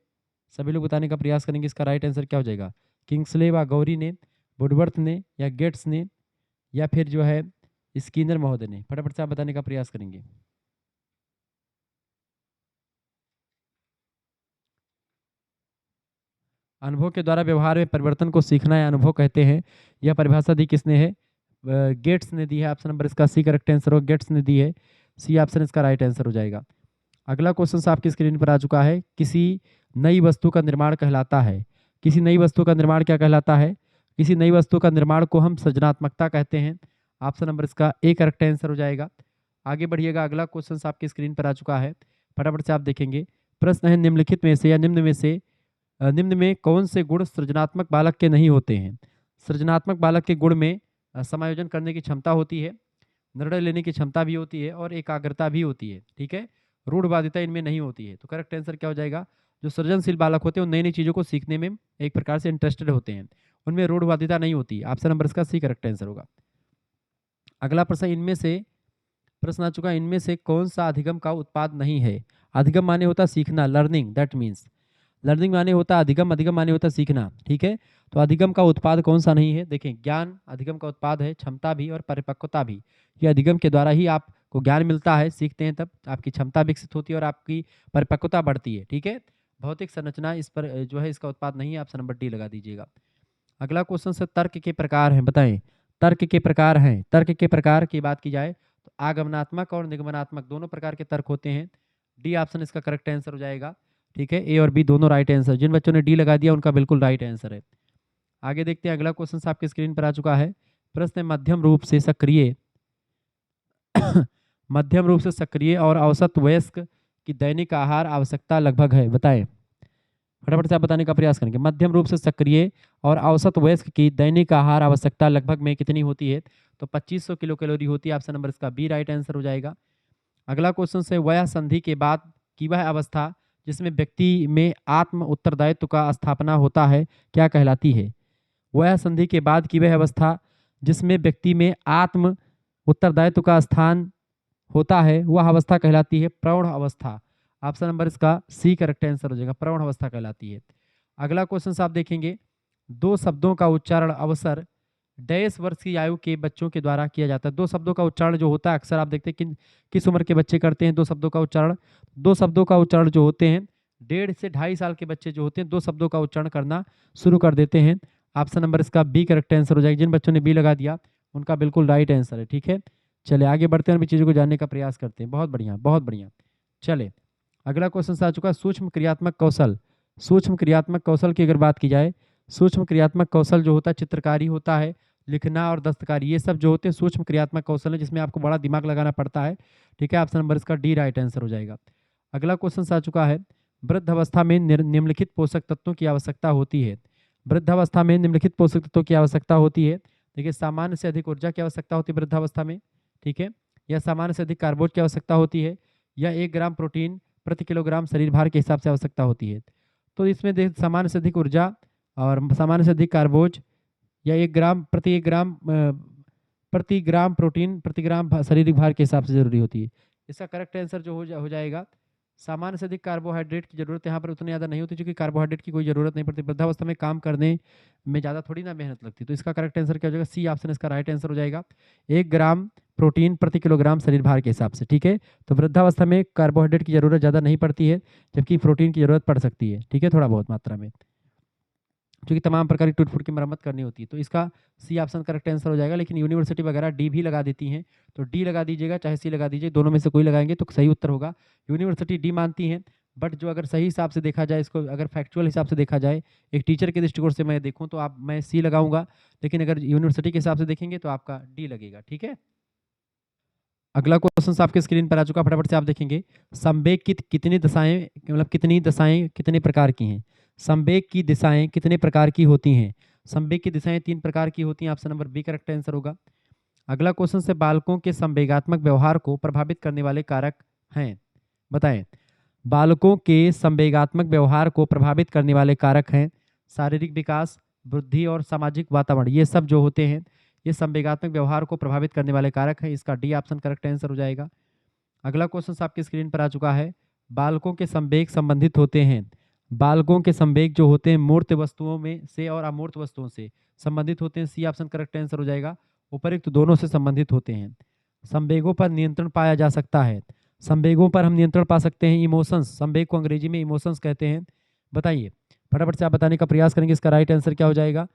सभी लोग बताने का प्रयास करेंगे। इसका राइट आंसर क्या हो जाएगा, किंग्सले व गौरी ने, वुडवर्थ ने, या गेट्स ने, या फिर जो है स्किनर महोदय ने। फटाफट से आप बताने का प्रयास करेंगे। अनुभव के द्वारा व्यवहार में परिवर्तन को सीखना या अनुभव कहते हैं, यह परिभाषा दी किसने है, गेट्स ने दी है। ऑप्शन नंबर इसका सी करेक्ट आंसर हो, गेट्स ने दी है। सी ऑप्शन इसका राइट आंसर हो जाएगा। अगला क्वेश्चन आपकी स्क्रीन पर आ चुका है। किसी नई वस्तु का निर्माण कहलाता है, किसी नई वस्तु का निर्माण क्या कहलाता है, किसी नई वस्तु का निर्माण को हम सृजनात्मकता कहते हैं। ऑप्शन नंबर इसका ए करेक्ट आंसर हो जाएगा। आगे बढ़िएगा, अगला क्वेश्चन आपकी स्क्रीन पर आ चुका है, फटाफट से आप देखेंगे। प्रश्न है, निम्नलिखित में से या निम्न में कौन से गुण सृजनात्मक बालक के नहीं होते हैं। सृजनात्मक बालक के गुण में समायोजन करने की क्षमता होती है, निर्णय लेने की क्षमता भी होती है और एकाग्रता भी होती है, ठीक है। रूढ़वादिता इनमें नहीं होती है। तो करेक्ट आंसर क्या हो जाएगा, जो सृजनशील बालक होते हैं वो नई नई चीज़ों को सीखने में एक प्रकार से इंटरेस्टेड होते हैं, उनमें रूढ़वादिता नहीं होती। ऑप्शन नंबर इसका सी करेक्ट आंसर होगा। अगला प्रश्न आ चुका है, इनमें से कौन सा अधिगम का उत्पाद नहीं है। अधिगम माने होता सीखना, लर्निंग, दैट मीन्स लर्निंग माने होता अधिगम, अधिगम माने होता सीखना, ठीक है। तो अधिगम का उत्पाद कौन सा नहीं है, देखें, ज्ञान अधिगम का उत्पाद है, क्षमता भी और परिपक्वता भी। ये अधिगम के द्वारा ही आपको ज्ञान मिलता है, सीखते हैं तब आपकी क्षमता विकसित होती है और आपकी परिपक्वता बढ़ती है, ठीक है। भौतिक संरचना इस पर जो है इसका उत्पाद नहीं है, ऑप्शन नंबर डी लगा दीजिएगा। अगला क्वेश्चन से तर्क के प्रकार हैं, बताएं। तर्क के प्रकार हैं, तर्क के प्रकार की बात की जाए तो आगमनात्मक और निगमनात्मक दोनों प्रकार के तर्क होते हैं। डी ऑप्शन इसका करेक्ट आंसर हो जाएगा। ठीक है, ए और बी दोनों राइट आंसर। जिन बच्चों ने डी लगा दिया उनका बिल्कुल राइट आंसर है। आगे देखते हैं, अगला क्वेश्चन आपके स्क्रीन पर आ चुका है। प्रश्न मध्यम रूप से सक्रिय मध्यम रूप से सक्रिय और औसत वयस्क की दैनिक आहार आवश्यकता लगभग है, बताएं। फटाफट से आप बताने का प्रयास करेंगे। मध्यम रूप से सक्रिय और औसत वयस्क की दैनिक आहार आवश्यकता लगभग में कितनी होती है? तो 2500 किलो कैलोरी होती है। ऑप्शन नंबर इसका बी राइट आंसर हो जाएगा। अगला क्वेश्चन से वह संधि के बाद की वह अवस्था जिसमें व्यक्ति में आत्म उत्तरदायित्व का स्थापना होता है क्या कहलाती है? वह संधि के बाद की वह अवस्था जिसमें व्यक्ति में आत्म उत्तरदायित्व का स्थान होता है वह अवस्था कहलाती है प्रौढ़ अवस्था। ऑप्शन नंबर इसका सी करेक्ट आंसर हो जाएगा, प्रौढ़ अवस्था कहलाती है। अगला क्वेश्चन आप देखेंगे, दो शब्दों का उच्चारण अवसर डैश वर्ष की आयु के बच्चों के द्वारा किया जाता है। दो शब्दों का उच्चारण जो होता है अक्सर आप देखते हैं किस उम्र के बच्चे करते हैं दो शब्दों का उच्चारण। दो शब्दों का उच्चारण जो होते हैं 1.5 से 2.5 साल के बच्चे जो होते हैं दो शब्दों का उच्चारण करना शुरू कर देते हैं। ऑप्शन नंबर इसका बी करेक्ट आंसर हो जाएगा। जिन बच्चों ने बी लगा दिया उनका बिल्कुल राइट आंसर है। ठीक है, चलिए आगे बढ़ते हैं और भी चीज़ों को जानने का प्रयास करते हैं। बहुत बढ़िया, बहुत बढ़िया। चले, अगला क्वेश्चन आ चुका है सूक्ष्म क्रियात्मक कौशल। सूक्ष्म क्रियात्मक कौशल की अगर बात की जाए, सूक्ष्म क्रियात्मक कौशल जो होता है चित्रकारी होता है, लिखना और दस्तकारी, ये सब जो होते हैं सूक्ष्म क्रियात्मक कौशल है जिसमें आपको बड़ा दिमाग लगाना पड़ता है। ठीक है, ऑप्शन नंबर इसका डी राइट आंसर हो जाएगा। अगला क्वेश्चन आ चुका है, वृद्ध अवस्था में निम्नलिखित पोषक तत्वों की आवश्यकता होती है। वृद्धावस्था में निम्नलिखित पोषक तत्वों की आवश्यकता होती है। देखिए, सामान्य से अधिक ऊर्जा की आवश्यकता होती है वृद्धावस्था में। ठीक है, या सामान्य से अधिक कार्बोज की आवश्यकता होती है, या 1 ग्राम प्रोटीन प्रति किलोग्राम शरीर भार के हिसाब से आवश्यकता होती है। तो इसमें देख सामान्य से अधिक ऊर्जा और सामान्य से अधिक कार्बोज या 1 ग्राम प्रति ग्राम प्रोटीन प्रति ग्राम शारीरिक भार के हिसाब से जरूरी होती है। इसका करेक्ट आंसर जो हो जाएगा, सामान्य से अधिक कार्बोहाइड्रेट की जरूरत यहाँ पर उतनी ज़्यादा नहीं होती क्योंकि कार्बोहाइड्रेट की कोई जरूरत नहीं पड़ती। वृद्धावस्था में काम करने में ज़्यादा थोड़ी ना मेहनत लगती। तो इसका करेक्ट आंसर क्या हो जाएगा? सी ऑप्शन इसका राइट आंसर हो जाएगा, 1 ग्राम प्रोटीन प्रति किलोग्राम शरीर भार के हिसाब से। ठीक है, तो वृद्धावस्था में कार्बोहाइड्रेट की जरूरत ज़्यादा नहीं पड़ती है जबकि प्रोटीन की जरूरत पड़ सकती है। ठीक है, थोड़ा बहुत मात्रा में, क्योंकि तमाम प्रकार की टूट फूट की मरम्मत करनी होती है। तो इसका सी ऑप्शन करेक्ट आंसर हो जाएगा। लेकिन यूनिवर्सिटी वगैरह डी भी लगा देती हैं, तो डी लगा दीजिएगा चाहे सी लगा दीजिए, दोनों में से कोई लगाएंगे तो सही उत्तर होगा। यूनिवर्सिटी डी मानती हैं, बट जो अगर सही हिसाब से देखा जाए, इसको अगर फैक्चुअल हिसाब से देखा जाए, एक टीचर के दृष्टिकोण से मैं देखूँ तो मैं सी लगाऊंगा, लेकिन अगर यूनिवर्सिटी के हिसाब से देखेंगे तो आपका डी लगेगा। ठीक है, अगला क्वेश्चन आपके स्क्रीन पर आ चुका, फटाफट से आप देखेंगे। संवेग की कितनी दशाएं, मतलब कितनी दशाएं कितने प्रकार की हैं? संवेग की दिशाएं कितने प्रकार की होती हैं? संवेग की दिशाएं 3 प्रकार की होती हैं। Option number B correct answer होगा। अगला क्वेश्चन से बालकों के संवेगात्मक व्यवहार को प्रभावित करने वाले कारक हैं, बताएं। बालकों के संवेगात्मक व्यवहार को प्रभावित करने वाले कारक हैं शारीरिक विकास, बुद्धि और सामाजिक वातावरण। ये सब जो होते हैं ये संवेगात्मक व्यवहार को प्रभावित करने वाले कारक हैं। इसका डी ऑप्शन करेक्ट आंसर हो जाएगा। अगला क्वेश्चन आपकी स्क्रीन पर आ चुका है, बालकों के संवेग संबंधित होते हैं। बालकों के संवेग जो होते हैं मूर्त वस्तुओं में से और अमूर्त वस्तुओं से संबंधित होते हैं। सी ऑप्शन करेक्ट आंसर हो जाएगा। उपयुक्त दोनों से संबंधित होते हैं। संवेगों पर नियंत्रण पाया जा सकता है। संवेगों पर हम नियंत्रण पा सकते हैं, इमोशंस, संवेग को अंग्रेजी में इमोशंस कहते हैं। बताइए, फटाफट से आप बताने का प्रयास करेंगे इसका राइट आंसर क्या हो जाएगा।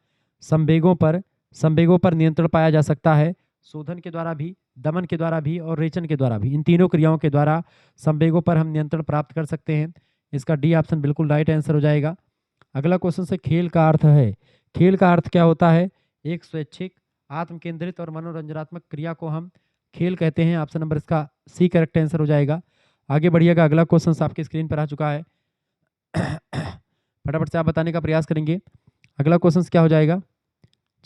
संवेगों पर नियंत्रण पाया जा सकता है शोधन के द्वारा भी, दमन के द्वारा भी और रेचन के द्वारा भी। इन तीनों क्रियाओं के द्वारा संवेगों पर हम नियंत्रण प्राप्त कर सकते हैं। इसका डी ऑप्शन बिल्कुल राइट आंसर हो जाएगा। अगला क्वेश्चन से खेल का अर्थ है। खेल का अर्थ क्या होता है? एक स्वैच्छिक, आत्म केंद्रित और मनोरंजनात्मक क्रिया को हम खेल कहते हैं। ऑप्शन नंबर इसका सी करेक्ट आंसर हो जाएगा। आगे बढ़िएगा, अगला क्वेश्चन आपके स्क्रीन पर आ चुका है। फटाफट से आप बताने का प्रयास करेंगे अगला क्वेश्चन क्या हो जाएगा।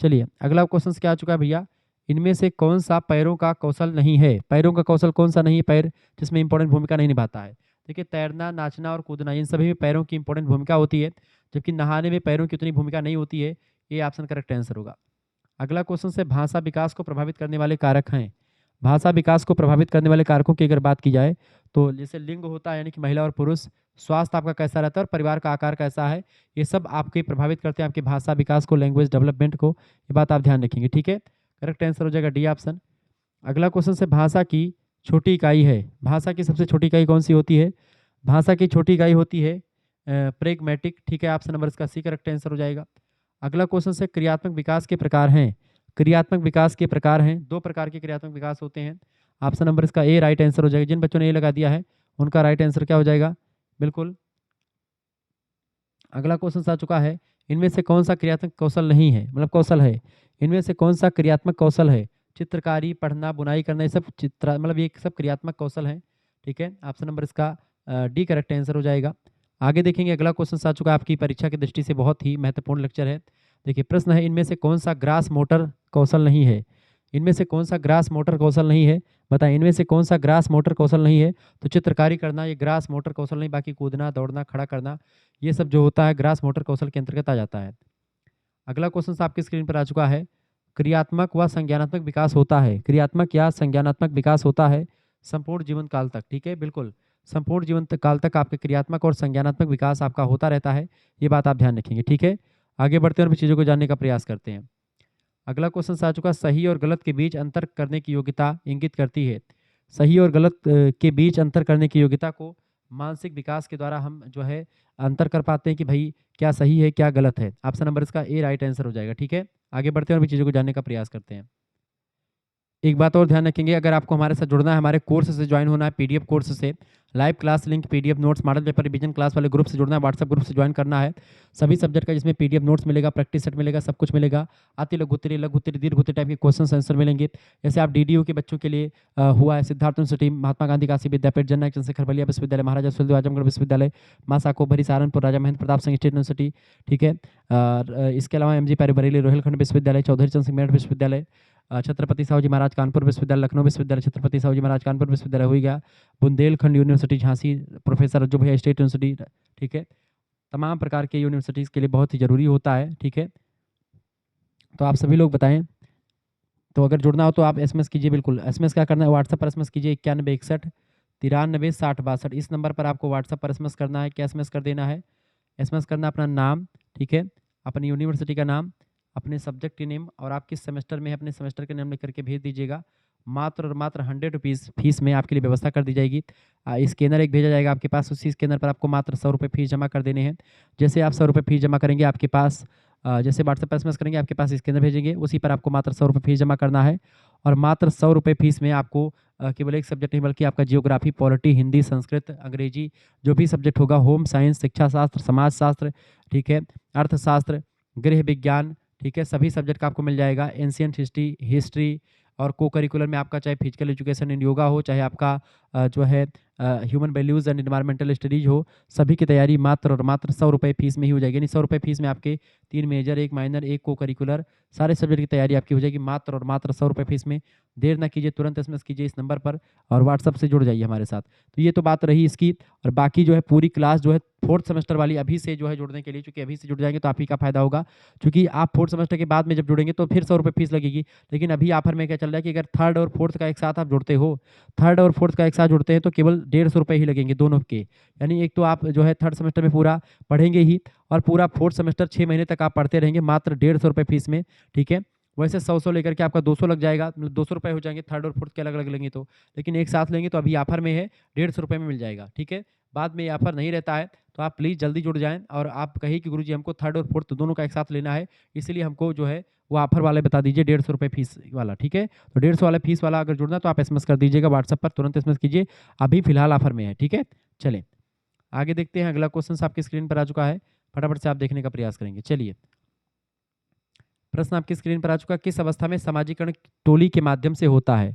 चलिए, अगला क्वेश्चन क्या आ चुका है भैया, इनमें से कौन सा पैरों का कौशल नहीं है? पैरों का कौशल कौन सा नहीं है? पैर जिसमें इंपॉर्टेंट भूमिका नहीं निभाता है। देखिए, तैरना, नाचना और कूदना, इन सभी में पैरों की इंपॉर्टेंट भूमिका होती है, जबकि नहाने में पैरों की उतनी भूमिका नहीं होती है। ये ऑप्शन करेक्ट आंसर होगा। अगला क्वेश्चन से भाषा विकास को प्रभावित करने वाले कारक हैं। भाषा विकास को प्रभावित करने वाले कारकों की अगर बात की जाए तो जैसे लिंग होता है यानी कि महिला और पुरुष, स्वास्थ्य आपका कैसा रहता है और परिवार का आकार कैसा है, ये सब आपके प्रभावित करते हैं आपके भाषा विकास को, लैंग्वेज डेवलपमेंट को। ये बात आप ध्यान रखेंगे। ठीक है, करेक्ट आंसर हो जाएगा डी ऑप्शन। अगला क्वेश्चन से भाषा की छोटी इकाई है। भाषा की सबसे छोटी इकाई कौन सी होती है? भाषा की छोटी इकाई होती है प्रेगमेटिक, ठीक है। ऑप्शन नंबर इसका सी करेक्ट आंसर हो जाएगा। अगला क्वेश्चन से क्रियात्मक विकास के प्रकार हैं। क्रियात्मक विकास के प्रकार हैं, दो प्रकार के क्रियात्मक विकास होते हैं। ऑप्शन नंबर इसका ए राइट आंसर हो जाएगा। जिन बच्चों ने ए लगा दिया है उनका राइट आंसर क्या हो जाएगा? बिल्कुल। अगला क्वेश्चन आ चुका है, इनमें से कौन सा क्रियात्मक कौशल नहीं है, मतलब कौशल है, इनमें से कौन सा क्रियात्मक कौशल है? चित्रकारी, पढ़ना, बुनाई करना, ये सब चित्र मतलब ये सब क्रियात्मक कौशल हैं, ठीक है। ऑप्शन नंबर इसका डी करेक्ट आंसर हो जाएगा। आगे देखेंगे, अगला क्वेश्चन आ चुका है, आपकी परीक्षा की दृष्टि से बहुत ही महत्वपूर्ण लेक्चर है। देखिए प्रश्न है, इनमें से कौन सा ग्रास मोटर कौशल नहीं है? इनमें से कौन सा ग्रास मोटर कौशल नहीं है? बताएं, इनमें से कौन सा ग्रास मोटर कौशल नहीं है? तो चित्रकारी करना ये ग्रास मोटर कौशल नहीं, बाकी कूदना, दौड़ना, खड़ा करना ये सब जो होता है ग्रास मोटर कौशल के अंतर्गत आ जाता है। अगला क्वेश्चन आपकी स्क्रीन पर आ चुका है, क्रियात्मक व संज्ञानात्मक विकास होता है, क्रियात्मक या संज्ञानात्मक विकास होता है संपूर्ण जीवन काल तक, ठीक है। बिल्कुल, संपूर्ण जीवन काल तक आपके क्रियात्मक और संज्ञानात्मक विकास आपका होता रहता है, ये बात आप ध्यान रखेंगे, ठीक है। आगे बढ़ते हैं और भी चीज़ों को जानने का प्रयास करते हैं। अगला क्वेश्चन आ चुका, सही और गलत के बीच अंतर करने की योग्यता इंगित करती है। सही और गलत के बीच अंतर करने की योग्यता को मानसिक विकास के द्वारा हम जो है अंतर कर पाते हैं कि भाई क्या सही है क्या गलत है। ऑप्शन नंबर इसका ए राइट आंसर हो जाएगा, ठीक है। आगे बढ़ते हैं और भी चीज़ों को जानने का प्रयास करते हैं। एक बात और ध्यान रखेंगे, अगर आपको हमारे साथ जुड़ना है, हमारे कोर्स से ज्वाइन होना है, पीडीएफ कोर्स से, live class link, PDF notes, model paper revision class वाले ग्रुप से जुड़ना है, व्हाट्सएप ग्रुप से ज्वाइन करना है, सभी सब्जेक्ट का जिसमें पीडीएफ नोट्स मिलेगा, प्रैक्टिस सेट मिलेगा, सब कुछ मिलेगा। अति लघु उत्तरीय, लघु उत्तरीय, दीर्घ उत्तरीय टाइप के क्वेश्चन आंसर मिलेंगे। जैसे आप डीडीयू के बच्चों के लिए हुआ है सिद्धार्थ यूनिवर्सिटी, महात्मा गांधी काशी विद्यापीठ, जननायक चंद्रशेखर बलिया विश्वविद्यालय, महाराजा सुहेलदेव आजमगढ़ विश्वविद्यालय, मासाको भरी सहारनपुर, राजा महेंद्र प्रताप सिंह स्टेट यूनिवर्सिटी, ठीक है। इसके अलावा एमजी पैरी बरेली रोहिलखंड विश्वविद्यालय, चौधरी चंद सिंह मेरठ विश्वविद्यालय, छत्रपति साहू जी महाराज कानपुर विश्वविद्यालय, लखनऊ विश्वविद्यालय, छत्रपति साहू जी महाराज कानपुर विश्वविद्यालय हो गया, बुंदेलखंड यूनिवर्सिटी झांसी, प्रोफेसर रज्जू भैया स्टेट यूनिवर्सिटी, ठीक है। तमाम प्रकार के यूनिवर्सिटीज़ के लिए बहुत ही ज़रूरी होता है, ठीक है। तो आप सभी लोग बताएं, तो अगर जुड़ना हो तो आप एसएमएस कीजिए, बिल्कुल एसएमएस क्या करना है, व्हाट्सएप पर एसएमएस कीजिए 9161 93 60 62, इस नंबर पर आपको व्हाट्सएप पर एसएमएस करना है। क्या एसएमएस कर देना है? एसएमएस करना अपना नाम, ठीक है, अपनी यूनिवर्सिटी का नाम, अपने सब्जेक्ट के नेम और आप किस सेमेस्टर में है अपने सेमेस्टर के नाम लिख करके भेज दीजिएगा। मात्र और मात्र 100 रुपीज़ फीस में आपके लिए व्यवस्था कर दी जाएगी। स्कैनर एक भेजा जाएगा आपके पास, उसी स्कैनर पर आपको मात्र 100 रुपये फीस जमा कर देने हैं। जैसे आप 100 रुपये फीस जमा करेंगे आपके पास जैसे व्हाट्सएप पर एसएमएस करेंगे आपके पास स्कैनर भेजेंगे, उसी पर आपको मात्र 100 रुपये फीस जमा करना है। और मात्र 100 रुपये फीस में आपको केवल एक सब्जेक्ट नहीं बल्कि आपका जियोग्राफी, पॉलिटी, हिंदी, संस्कृत, अंग्रेजी जो भी सब्जेक्ट होगा, होम साइंस, शिक्षा शास्त्र, समाज शास्त्र, ठीक है, अर्थशास्त्र, गृह विज्ञान, ठीक है, सभी सब्जेक्ट का आपको मिल जाएगा। एंशिएंट हिस्ट्री और को करिकुलर में आपका चाहे फिजिकल एजुकेशन एंड योगा हो, चाहे आपका जो है human values and environmental studies हो, सभी की तैयारी मात्र और मात्र 100 रुपये फीस में ही हो जाएगी। यानी 100 रुपये फीस में आपके 3 मेजर, 1 माइनर, 1 को करिकुलर सारे सब्जेक्ट की तैयारी आपकी हो जाएगी मात्र और मात्र 100 रुपये फीस में। देर ना कीजिए, तुरंत एसएमएस कीजिए इस नंबर पर और व्हाट्सएप से जुड़ जाइए हमारे साथ। तो ये तो बात रही इसकी, और बाकी जो है पूरी क्लास जो है 4th सेमेस्टर वाली अभी से जो है जुड़ने के लिए, चूँकि अभी से जुड़ जाएंगे तो आप ही का फायदा होगा, क्योंकि आप 4th सेमेस्टर के बाद में जब जुड़ेंगे तो फिर 100 रुपये फीस लगेगी। लेकिन अभी ऑफर में क्या चल रहा है कि अगर 3rd और 4th का एक साथ आप जुड़ते हो, 3rd और 4th का एक साथ जुड़ते हैं तो केवल 150 रुपये ही लगेंगे दोनों के। यानी एक तो आप जो है 3rd सेमेस्टर में पूरा पढ़ेंगे ही, और पूरा 4th सेमेस्टर 6 महीने तक आप पढ़ते रहेंगे मात्र 150 रुपये फीस में, ठीक है। वैसे 100 लेकर के आपका 200 लग जाएगा, मतलब 200 रुपये हो जाएंगे 3rd और 4th के अलग अलग लेंगे तो, लेकिन एक साथ लेंगे तो अभी ऑफर में है 150 रुपये में मिल जाएगा, ठीक है। बाद में ये ऑफर नहीं रहता है, तो आप प्लीज़ जल्दी जुड़ जाएँ और आप कहिए कि गुरुजी हमको 3rd और 4th दोनों का एक साथ लेना है, इसलिए हमको जो है वो ऑफर वाले बता दीजिए 150 रुपये फीस वाला, ठीक है। तो 150 वाला फीस वाला अगर जुड़ना तो आप एसएमएस कर दीजिएगा व्हाट्सएप पर, तुरंत एसएमएस कीजिए, अभी फिलहाल ऑफर में है, ठीक है। चलें आगे देखते हैं, अगला क्वेश्चन आपकी स्क्रीन पर आ चुका है, फटाफट से आप देखने का प्रयास करेंगे। चलिए प्रश्न आपकी स्क्रीन पर आ चुका है, किस अवस्था में सामाजिकरण टोली के माध्यम से होता है?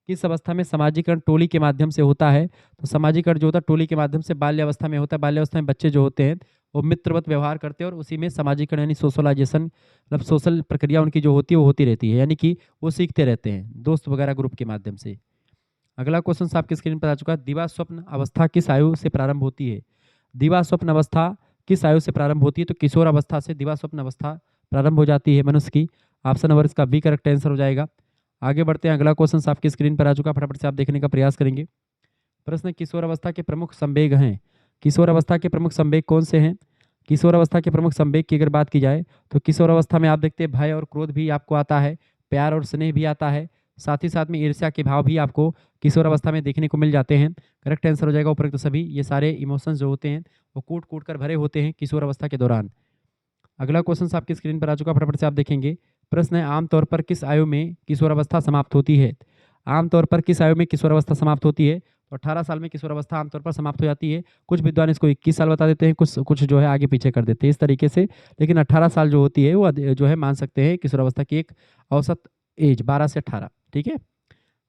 किस अवस्था में सामाजिकरण टोली के माध्यम से होता है? तो सामाजिकरण जो होता है टोली के माध्यम से बाल्यावस्था में होता है। बाल्यावस्था में बच्चे जो होते हैं वो मित्रवत व्यवहार करते हैं और उसी में सामाजिकरण यानी सोशलाइजेशन, मतलब सोशल प्रक्रिया उनकी जो होती है वो होती रहती है, यानी कि वो सीखते रहते हैं दोस्त वगैरह ग्रुप के माध्यम से। अगला क्वेश्चन आपकी स्क्रीन पर आ चुका है, दिवा स्वप्न अवस्था किस आयु से प्रारंभ होती है? दिवा स्वप्न अवस्था किस आयु से प्रारंभ होती है? तो किशोर अवस्था से दिवा स्वप्न अवस्था प्रारंभ हो जाती है मनुष्य की। ऑप्शन नंबर इसका बी करेक्ट आंसर हो जाएगा। आगे बढ़ते हैं, अगला क्वेश्चन आपकी स्क्रीन पर आ चुका, फटाफट से आप देखने का प्रयास करेंगे। प्रश्न, किशोर अवस्था के प्रमुख संवेग हैं। किशोर अवस्था के प्रमुख संवेग कौन से हैं? किशोर अवस्था के प्रमुख संवेग की अगर बात की जाए तो किशोर अवस्था में आप देखते हैं भय और क्रोध भी आपको आता है, प्यार और स्नेह भी आता है, साथ ही साथ में ईर्ष्या के भाव भी आपको किशोरावस्था में देखने को मिल जाते हैं। करेक्ट आंसर हो जाएगा उपरोक्त सभी। ये सारे इमोशंस जो होते हैं वो कूट कूट कर भरे होते हैं किशोरावस्था के दौरान। अगला क्वेश्चन आपकी स्क्रीन पर आ चुका, फटाफट से आप देखेंगे। प्रश्न है, आमतौर पर किस आयु में किशोरावस्था समाप्त होती है? आमतौर पर किस आयु में किशोरावस्था समाप्त होती है? तो 18 साल में किशोरावस्था आमतौर पर समाप्त हो जाती है। कुछ विद्वान इसको 21 साल बता देते हैं, कुछ कुछ जो है आगे पीछे कर देते हैं इस तरीके से। लेकिन 18 साल जो होती है वो जो है मान सकते हैं किशोरावस्था की एक औसत एज 12 से 18। ठीक है,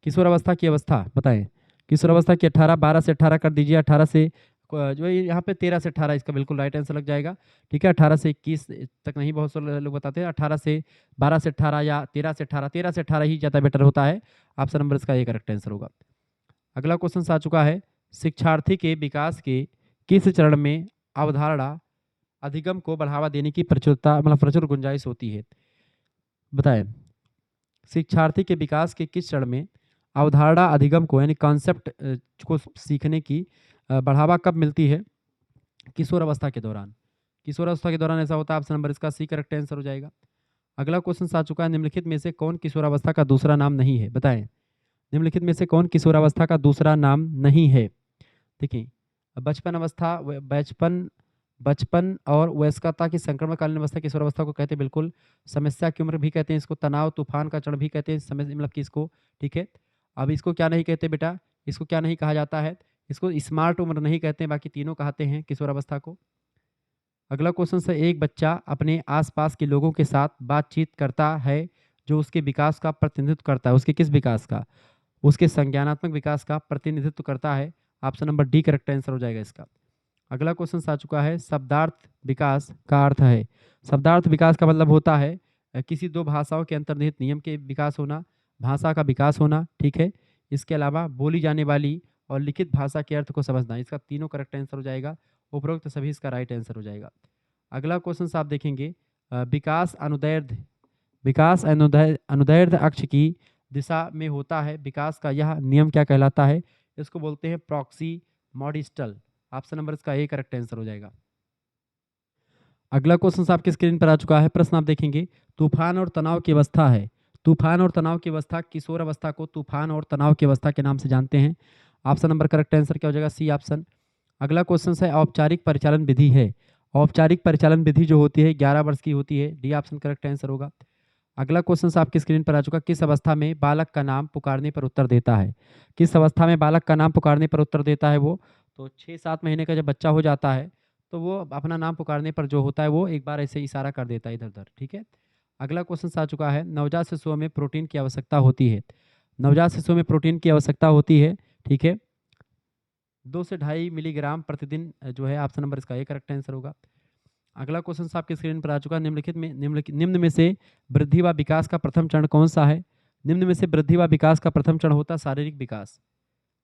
किशोरावस्था की अवस्था बताएं। किशोरावस्था की 18, 12 से 18 कर दीजिए। 18 से जो है यहाँ पे 13 से 18 इसका बिल्कुल राइट आंसर लग जाएगा। ठीक है, 18 से 21 तक नहीं, बहुत सारे लोग बताते हैं 18 से 12 से 18 या 13 से 18। 13 से 18 ही ज़्यादा बेटर होता है। ऑप्शन नंबर इसका ये करेक्ट आंसर होगा। अगला क्वेश्चन आ चुका है, शिक्षार्थी के विकास के किस चरण में अवधारणा अधिगम को बढ़ावा देने की प्रचुरता मतलब प्रचुर गुंजाइश होती है? बताएं, शिक्षार्थी के विकास के किस चरण में अवधारणा अधिगम को यानी कॉन्सेप्ट को सीखने की बढ़ावा कब मिलती है? किशोरावस्था के दौरान। किशोरावस्था के दौरान ऐसा होता है। ऑप्शन नंबर इसका सी करेक्ट आंसर हो जाएगा। अगला क्वेश्चन आ चुका है, निम्नलिखित में से कौन किशोरावस्था का दूसरा नाम नहीं है? बताएं, निम्नलिखित में से कौन किशोरावस्था का दूसरा नाम नहीं है? देखिए, बचपन अवस्था बचपन बचपन और वयस्कता की संक्रमणकालीन अवस्था किशोरावस्था को कहते हैं बिल्कुल। समस्या की उम्र भी कहते हैं इसको, तनाव तूफान का चरण भी कहते हैं समय मतलब कि इसको। ठीक है, अब इसको क्या नहीं कहते बेटा, इसको क्या नहीं कहा जाता है? इसको स्मार्ट उम्र नहीं कहते हैं, बाकी तीनों कहते हैं किशोरावस्था को। अगला क्वेश्चन से, एक बच्चा अपने आसपास के लोगों के साथ बातचीत करता है जो उसके विकास का प्रतिनिधित्व करता है। उसके किस विकास का? उसके संज्ञानात्मक विकास का प्रतिनिधित्व करता है। Option number D correct answer हो जाएगा इसका। अगला क्वेश्चन आ चुका है, शब्दार्थ विकास का अर्थ है। शब्दार्थ विकास का मतलब होता है किसी दो भाषाओं के अंतर्निहित नियम के विकास होना, भाषा का विकास होना। ठीक है, इसके अलावा बोली जाने वाली और लिखित भाषा के अर्थ को समझना। इसका तीनों करेक्ट आंसर हो जाएगा। उपरोक्त सभी इसका राइट आंसर हो जाएगा। अगला क्वेश्चन आप देखेंगे, विकास अनुदैर्ध्य अक्ष की दिशा में होता है। विकास का यह नियम क्या कहलाता है? इसको बोलते हैं प्रॉक्सिमोडिस्टल। ऑप्शन नंबर इसका ए करेक्ट आंसर हो जाएगा। अगला क्वेश्चन आपकी स्क्रीन पर आ चुका है। प्रश्न आप देखेंगे, तूफान और तनाव की अवस्था है। तूफान और तनाव की अवस्था, किशोर अवस्था को तूफान और तनाव की अवस्था के नाम से जानते हैं। ऑप्शन नंबर करेक्ट आंसर क्या हो जाएगा? C option. अगला क्वेश्चन है, औपचारिक परिचालन विधि है। औपचारिक परिचालन विधि जो होती है 11 वर्ष की होती है। डी ऑप्शन करेक्ट आंसर होगा। अगला क्वेश्चन आपकी स्क्रीन पर आ चुका, किस अवस्था में बालक का नाम पुकारने पर उत्तर देता है? किस अवस्था में बालक का नाम पुकारने पर उत्तर देता है वो? तो 6-7 महीने का जब बच्चा हो जाता है तो वो अपना नाम पुकारने पर जो होता है वो एक बार ऐसे इशारा कर देता है इधर उधर। ठीक है, अगला क्वेश्चन आ चुका है, नवजात शिशुओं में प्रोटीन की आवश्यकता होती है। नवजात शिशुओं में प्रोटीन की आवश्यकता होती है। ठीक है, 2 से 2.5 मिलीग्राम प्रतिदिन जो है। ऑप्शन नंबर इसका ये करेक्ट आंसर होगा। अगला क्वेश्चन आपके स्क्रीन पर आ चुका है, निम्न में से वृद्धि व विकास का प्रथम चरण कौन सा है? निम्न में से वृद्धि व विकास का प्रथम चरण होता है शारीरिक विकास।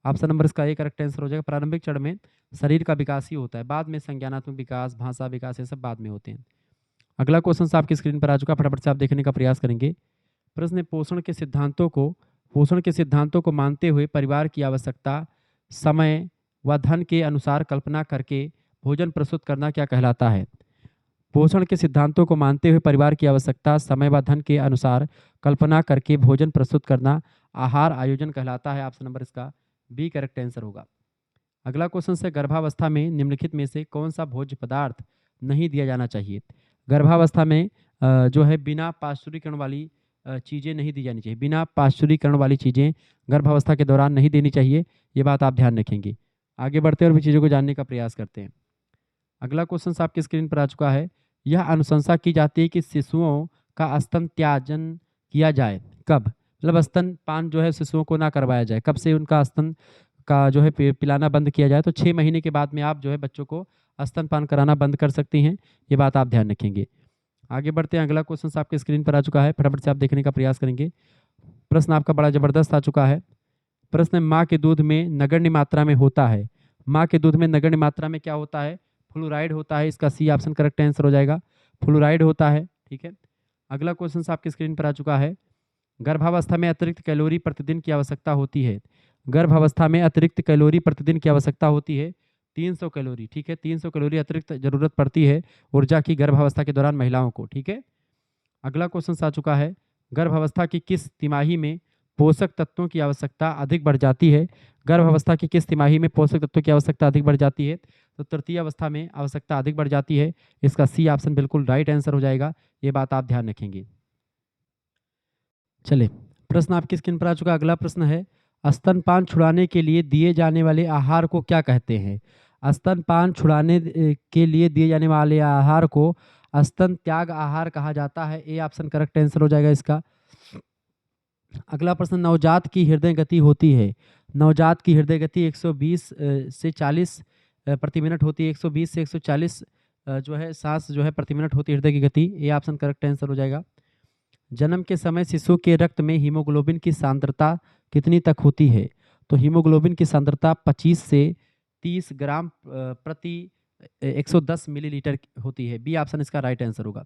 ऑप्शन नंबर इसका ये करेक्ट आंसर हो जाएगा। प्रारंभिक चरण में शरीर का विकास ही होता है, बाद में संज्ञानात्मक विकास, भाषा विकास, ये सब बाद में होते हैं। अगला क्वेश्चन आपकी स्क्रीन पर आ चुका, फटाफट से आप देखने का प्रयास करेंगे। प्रश्न, पोषण के सिद्धांतों को मानते हुए परिवार की आवश्यकता, समय व धन के अनुसार कल्पना करके भोजन प्रस्तुत करना क्या कहलाता है? पोषण के सिद्धांतों को मानते हुए परिवार की आवश्यकता, समय व धन के अनुसार कल्पना करके भोजन प्रस्तुत करना आहार आयोजन कहलाता है। ऑप्शन नंबर इसका बी करेक्ट आंसर होगा। अगला क्वेश्चन है, गर्भावस्था में निम्नलिखित में से कौन सा भोज्य पदार्थ नहीं दिया जाना चाहिए? गर्भावस्था में जो है बिना पाश्चुरीकरण वाली चीज़ें नहीं दी जानी चाहिए। बिना पाश्चुरीकरण वाली चीज़ें गर्भावस्था के दौरान नहीं देनी चाहिए, ये बात आप ध्यान रखेंगे। आगे बढ़ते और भी चीज़ों को जानने का प्रयास करते हैं। अगला क्वेश्चन आपकी स्क्रीन पर आ चुका है, यह अनुशंसा की जाती है कि शिशुओं का स्तन त्याजन किया जाए कब? मतलब स्तनपान जो है शिशुओं को ना करवाया जाए, कब से उनका स्तन का जो है पिलाना बंद किया जाए? तो 6 महीने के बाद में आप जो है बच्चों को स्तनपान कराना बंद कर सकती हैं, ये बात आप ध्यान रखेंगे। आगे बढ़ते हैं, अगला क्वेश्चन आपके स्क्रीन पर आ चुका है, फटाफट से आप देखने का प्रयास करेंगे। प्रश्न आपका बड़ा जबरदस्त आ चुका है। प्रश्न, माँ के दूध में नगण्य मात्रा में होता है। माँ के दूध में नगण्य मात्रा में क्या होता है? फ्लोराइड होता है। इसका सी ऑप्शन करेक्ट आंसर हो जाएगा। फ्लोराइड होता है। ठीक है, अगला क्वेश्चन आपकी स्क्रीन पर आ चुका है, गर्भावस्था में अतिरिक्त कैलोरी प्रतिदिन की आवश्यकता होती है। गर्भावस्था में अतिरिक्त कैलोरी प्रतिदिन की आवश्यकता होती है 300 कैलोरी। ठीक है, 300 कैलोरी अतिरिक्त जरूरत पड़ती है ऊर्जा की गर्भावस्था के दौरान महिलाओं को। ठीक है, अगला क्वेश्चन आ चुका है, गर्भावस्था की किस तिमाही में पोषक तत्वों की आवश्यकता अधिक बढ़ जाती है? गर्भावस्था की किस तिमाही में पोषक तत्वों की आवश्यकता अधिक बढ़ जाती है? तो तृतीय अवस्था में आवश्यकता अधिक बढ़ जाती है। इसका सी ऑप्शन बिल्कुल राइट आंसर हो जाएगा। ये बात आप ध्यान रखेंगे। चलिए, प्रश्न आपकी स्क्रीन पर आ चुका। अगला प्रश्न है, स्तनपान छुड़ाने के लिए दिए जाने वाले आहार को क्या कहते हैं? स्तनपान छुड़ाने के लिए दिए जाने वाले आहार को स्तन त्याग आहार कहा जाता है। ए ऑप्शन करेक्ट आंसर हो जाएगा इसका। अगला प्रश्न, नवजात की हृदय गति होती है। नवजात की हृदय गति 120 से 40 प्रति मिनट होती है। 120 से 140 जो है सांस जो है प्रति मिनट होती है हृदय की गति। ए ऑप्शन करेक्ट आंसर हो जाएगा। जन्म के समय शिशु के रक्त में हीमोग्लोबिन की सांद्रता कितनी तक होती है? तो हीमोग्लोबिन की सांद्रता 25 से 30 ग्राम प्रति 110 मिलीलीटर होती है। बी ऑप्शन इसका राइट आंसर होगा।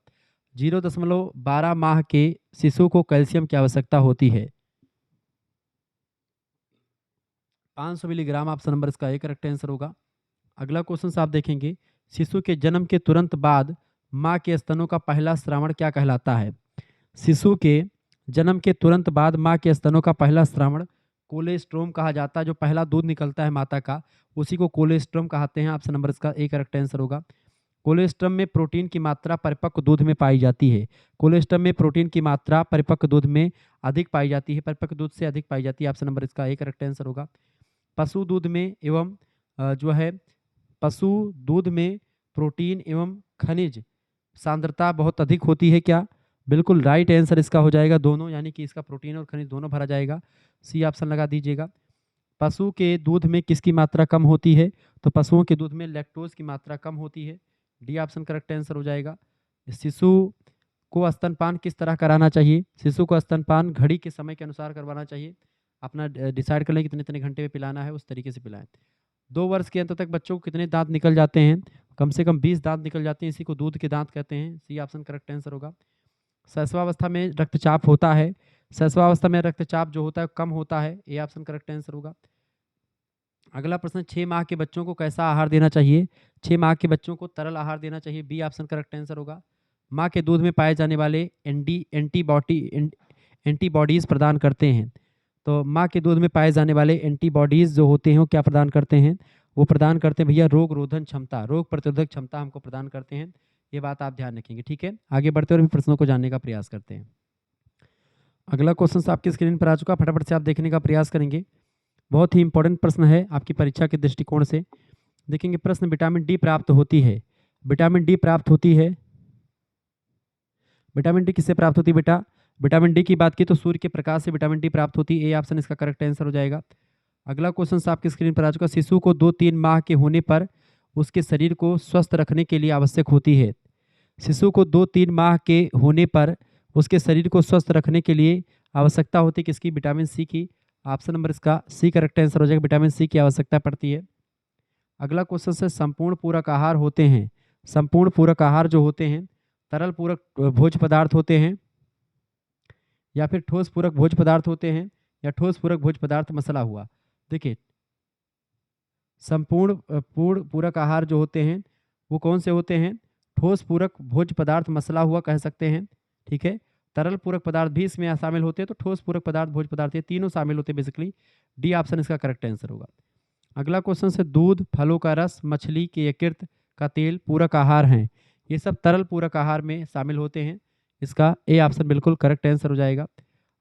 0.12 माह के शिशु को कैल्शियम की आवश्यकता होती है। 500 मिलीग्राम ऑप्शन नंबर इसका ए करेक्ट आंसर होगा। अगला क्वेश्चन आप देखेंगे, शिशु के जन्म के तुरंत बाद माँ के स्तनों का पहला श्रावण क्या कहलाता है? शिशु के जन्म के तुरंत बाद माँ के स्तनों का पहला श्रावण कोलेस्ट्रोम कहा जाता है। जो पहला दूध निकलता है माता का, उसी को कोलेस्ट्रोम कहते हैं। ऑप्शन नंबर इसका ए करेक्ट आंसर होगा। कोलेस्ट्रम में प्रोटीन की मात्रा परिपक्व दूध में पाई जाती है। कोलेस्ट्रम में प्रोटीन की मात्रा परिपक्व दूध में अधिक पाई जाती है, परिपक्व दूध से अधिक पाई जाती है। ऑप्शन नंबर इसका ए करेक्ट आंसर होगा। पशु दूध में एवं जो है पशु दूध में प्रोटीन एवं खनिज सांद्रता बहुत अधिक होती है क्या? बिल्कुल राइट आंसर इसका हो जाएगा दोनों, यानी कि इसका प्रोटीन और खनिज दोनों भरा जाएगा। सी ऑप्शन लगा दीजिएगा। पशु के दूध में किसकी मात्रा कम होती है? तो पशुओं के दूध में लैक्टोज की मात्रा कम होती है। डी ऑप्शन करेक्ट आंसर हो जाएगा। शिशु को स्तनपान किस तरह कराना चाहिए? शिशु को स्तनपान घड़ी के समय के अनुसार करवाना चाहिए। अपना डिसाइड कर लें कितने कितने घंटे में पिलाना है, उस तरीके से पिलाएं। 2 वर्ष के अंत तक बच्चों को कितने दांत निकल जाते हैं? कम से कम 20 दांत निकल जाते हैं। इसी को दूध के दांत कहते हैं। सी ऑप्शन करेक्ट आंसर होगा। शैशवावस्था में रक्तचाप होता है। शैशवावस्था में रक्तचाप जो होता है कम होता है। ए ऑप्शन करेक्ट आंसर होगा। अगला प्रश्न, 6 माह के बच्चों को कैसा आहार देना चाहिए? 6 माह के बच्चों को तरल आहार देना चाहिए। बी ऑप्शन करेक्ट आंसर होगा। माँ के दूध में पाए जाने वाले एंटीबॉडीज प्रदान करते हैं। तो माँ के दूध में पाए जाने वाले एंटीबॉडीज जो होते हैं वो क्या प्रदान करते हैं? वो प्रदान करते हैं भैया रोग रोधन क्षमता, रोग प्रतिरोधक क्षमता हमको प्रदान करते हैं। ये बात आप ध्यान रखेंगे, ठीक है। आगे बढ़ते हुए प्रश्नों को जानने का प्रयास करते हैं। अगला क्वेश्चन आपकी स्क्रीन पर आ चुका, फटाफट से आप देखने का प्रयास करेंगे। बहुत ही इंपॉर्टेंट प्रश्न है आपकी परीक्षा के दृष्टिकोण से। देखेंगे प्रश्न, विटामिन डी प्राप्त होती है। विटामिन डी प्राप्त होती है। विटामिन डी किससे प्राप्त होती है बेटा? विटामिन डी की बात की तो सूर्य के प्रकाश से विटामिन डी प्राप्त होती है। ए ऑप्शन इसका करेक्ट आंसर हो जाएगा। अगला क्वेश्चन आपकी स्क्रीन पर आ चुका, शिशु को 2-3 माह के होने पर उसके शरीर को स्वस्थ रखने के लिए आवश्यक होती है। शिशु को 2-3 माह के होने पर उसके शरीर को स्वस्थ रखने के लिए आवश्यकता होती है किसकी? विटामिन सी की। ऑप्शन नंबर इसका सी करेक्ट आंसर हो जाएगा। विटामिन सी की आवश्यकता पड़ती है। अगला क्वेश्चन से, संपूर्ण पूरक आहार होते हैं। संपूर्ण पूरक आहार जो होते हैं तरल पूरक भोज्य पदार्थ होते हैं या फिर ठोस पूरक भोज्य पदार्थ होते हैं या ठोस पूरक भोज्य पदार्थ मसला हुआ। देखिए संपूर्ण पूरक आहार जो होते हैं वो कौन से होते हैं? ठोस पूरक भोज्य पदार्थ मसला हुआ कह सकते हैं, ठीक है। तरल पूरक पदार्थ भी इसमें शामिल होते हैं, तो ठोस पूरक पदार्थ भोज्य पदार्थ ये तीनों शामिल होते हैं बेसिकली। डी ऑप्शन इसका करेक्ट आंसर होगा। अगला क्वेश्चन से, दूध, फलों का रस, मछली के यकृत का तेल पूरक आहार हैं। ये सब तरल पूरक आहार में शामिल होते हैं। इसका ए ऑप्शन बिल्कुल करेक्ट आंसर हो जाएगा।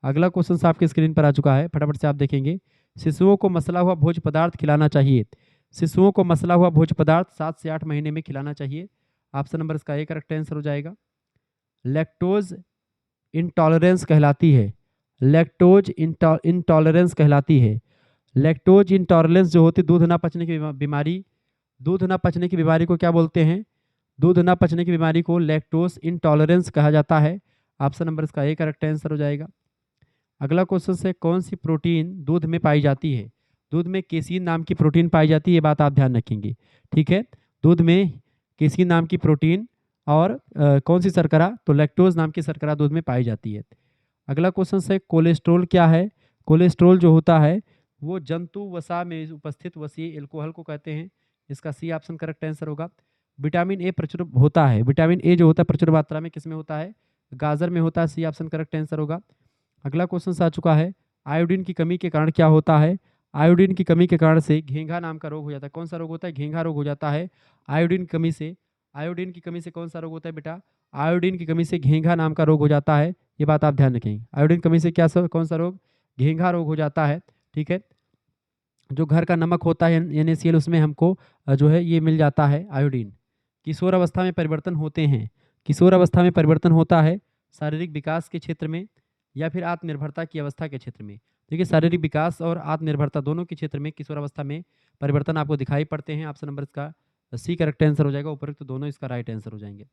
अगला क्वेश्चन आपकी स्क्रीन पर आ चुका है, फटाफट से आप देखेंगे। शिशुओं को मसला हुआ भोज्य पदार्थ खिलाना चाहिए। शिशुओं को मसला हुआ भोज्य पदार्थ 7 से 8 महीने में खिलाना चाहिए। ऑप्शन नंबर इसका ए करेक्ट आंसर हो जाएगा। लैक्टोज इंटॉलरेंस कहलाती है। लैक्टोज इंटॉलरेंस कहलाती है। लैक्टोज इंटॉलरेंस जो होती है दूध ना पचने की बीमारी, दूध ना पचने की बीमारी को क्या बोलते हैं? दूध ना पचने की बीमारी को लैक्टोज इंटॉलरेंस कहा जाता है। ऑप्शन नंबर इसका ए करेक्ट आंसर हो जाएगा। अगला क्वेश्चन से, कौन सी प्रोटीन दूध में पाई जाती है? दूध में केसीन नाम की प्रोटीन पाई जाती है। ये बात आप ध्यान रखेंगे, ठीक है। दूध में केसीन नाम की प्रोटीन और कौन सी शर्करा? तो लैक्टोज नाम की शर्करा दूध में पाई जाती है। अगला क्वेश्चन से, कोलेस्ट्रोल क्या है? कोलेस्ट्रोल जो होता है वो जंतु वसा में उपस्थित वसीय एल्कोहल को कहते हैं। इसका सी ऑप्शन करेक्ट आंसर होगा। विटामिन ए प्रचुर होता है। विटामिन ए जो होता है प्रचुर मात्रा में किसमें होता है? गाजर में होता है। सी ऑप्शन करेक्ट आंसर होगा। अगला क्वेश्चन आ चुका है, आयोडीन की कमी के कारण क्या होता है? आयोडीन की कमी के कारण से घेंघा नाम का रोग हो जाता है। कौन सा रोग होता है? घेंघा रोग हो जाता है आयोडीन की कमी से। आयोडीन की कमी से कौन सा रोग होता है बेटा? आयोडीन की कमी से घेंघा नाम का रोग हो जाता है। ये बात आप ध्यान रखेंगे। आयोडीन की कमी से कौन सा रोग? घेंघा रोग हो जाता है। ठीक है। जो घर का नमक होता है NaCl, उसमें हमको जो है ये मिल जाता है आयोडीन। किशोर अवस्था में परिवर्तन होते हैं। किशोर अवस्था में परिवर्तन होता है शारीरिक विकास के क्षेत्र में या फिर आत्मनिर्भरता की अवस्था के क्षेत्र में। देखिए, शारीरिक विकास और आत्मनिर्भरता दोनों के क्षेत्र में किशोर अवस्था में परिवर्तन आपको दिखाई पड़ते हैं। ऑप्शन नंबर इसका सी करेक्ट आंसर हो जाएगा। उपरोक्त तो दोनों इसका राइट आंसर हो जाएंगे।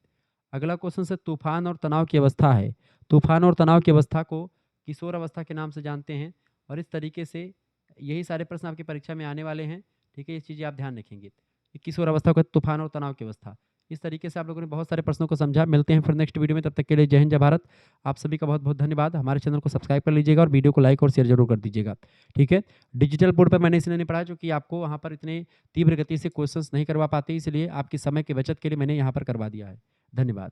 अगला क्वेश्चन से तूफान और तनाव की अवस्था है। तूफान और तनाव की अवस्था को किशोर अवस्था के नाम से जानते हैं और इस तरीके से यही सारे प्रश्न आपकी परीक्षा में आने वाले हैं। ठीक है, ये चीज़ें आप ध्यान रखेंगे। किशोर अवस्था को तूफान और तनाव की अवस्था। इस तरीके से आप लोगों ने बहुत सारे प्रश्नों को समझा। मिलते हैं फिर नेक्स्ट वीडियो में, तब तक के लिए जय हिंद जय भारत। आप सभी का बहुत बहुत धन्यवाद। हमारे चैनल को सब्सक्राइब कर लीजिएगा और वीडियो को लाइक और शेयर जरूर कर दीजिएगा। ठीक है। डिजिटल बोर्ड पर मैंने इसलिए नहीं पढ़ा क्योंकि आपको वहाँ पर इतने तीव्र गति से क्वेश्चंस नहीं करवा पाते, इसलिए आपकी समय की बचत के लिए मैंने यहाँ पर करवा दिया है। धन्यवाद।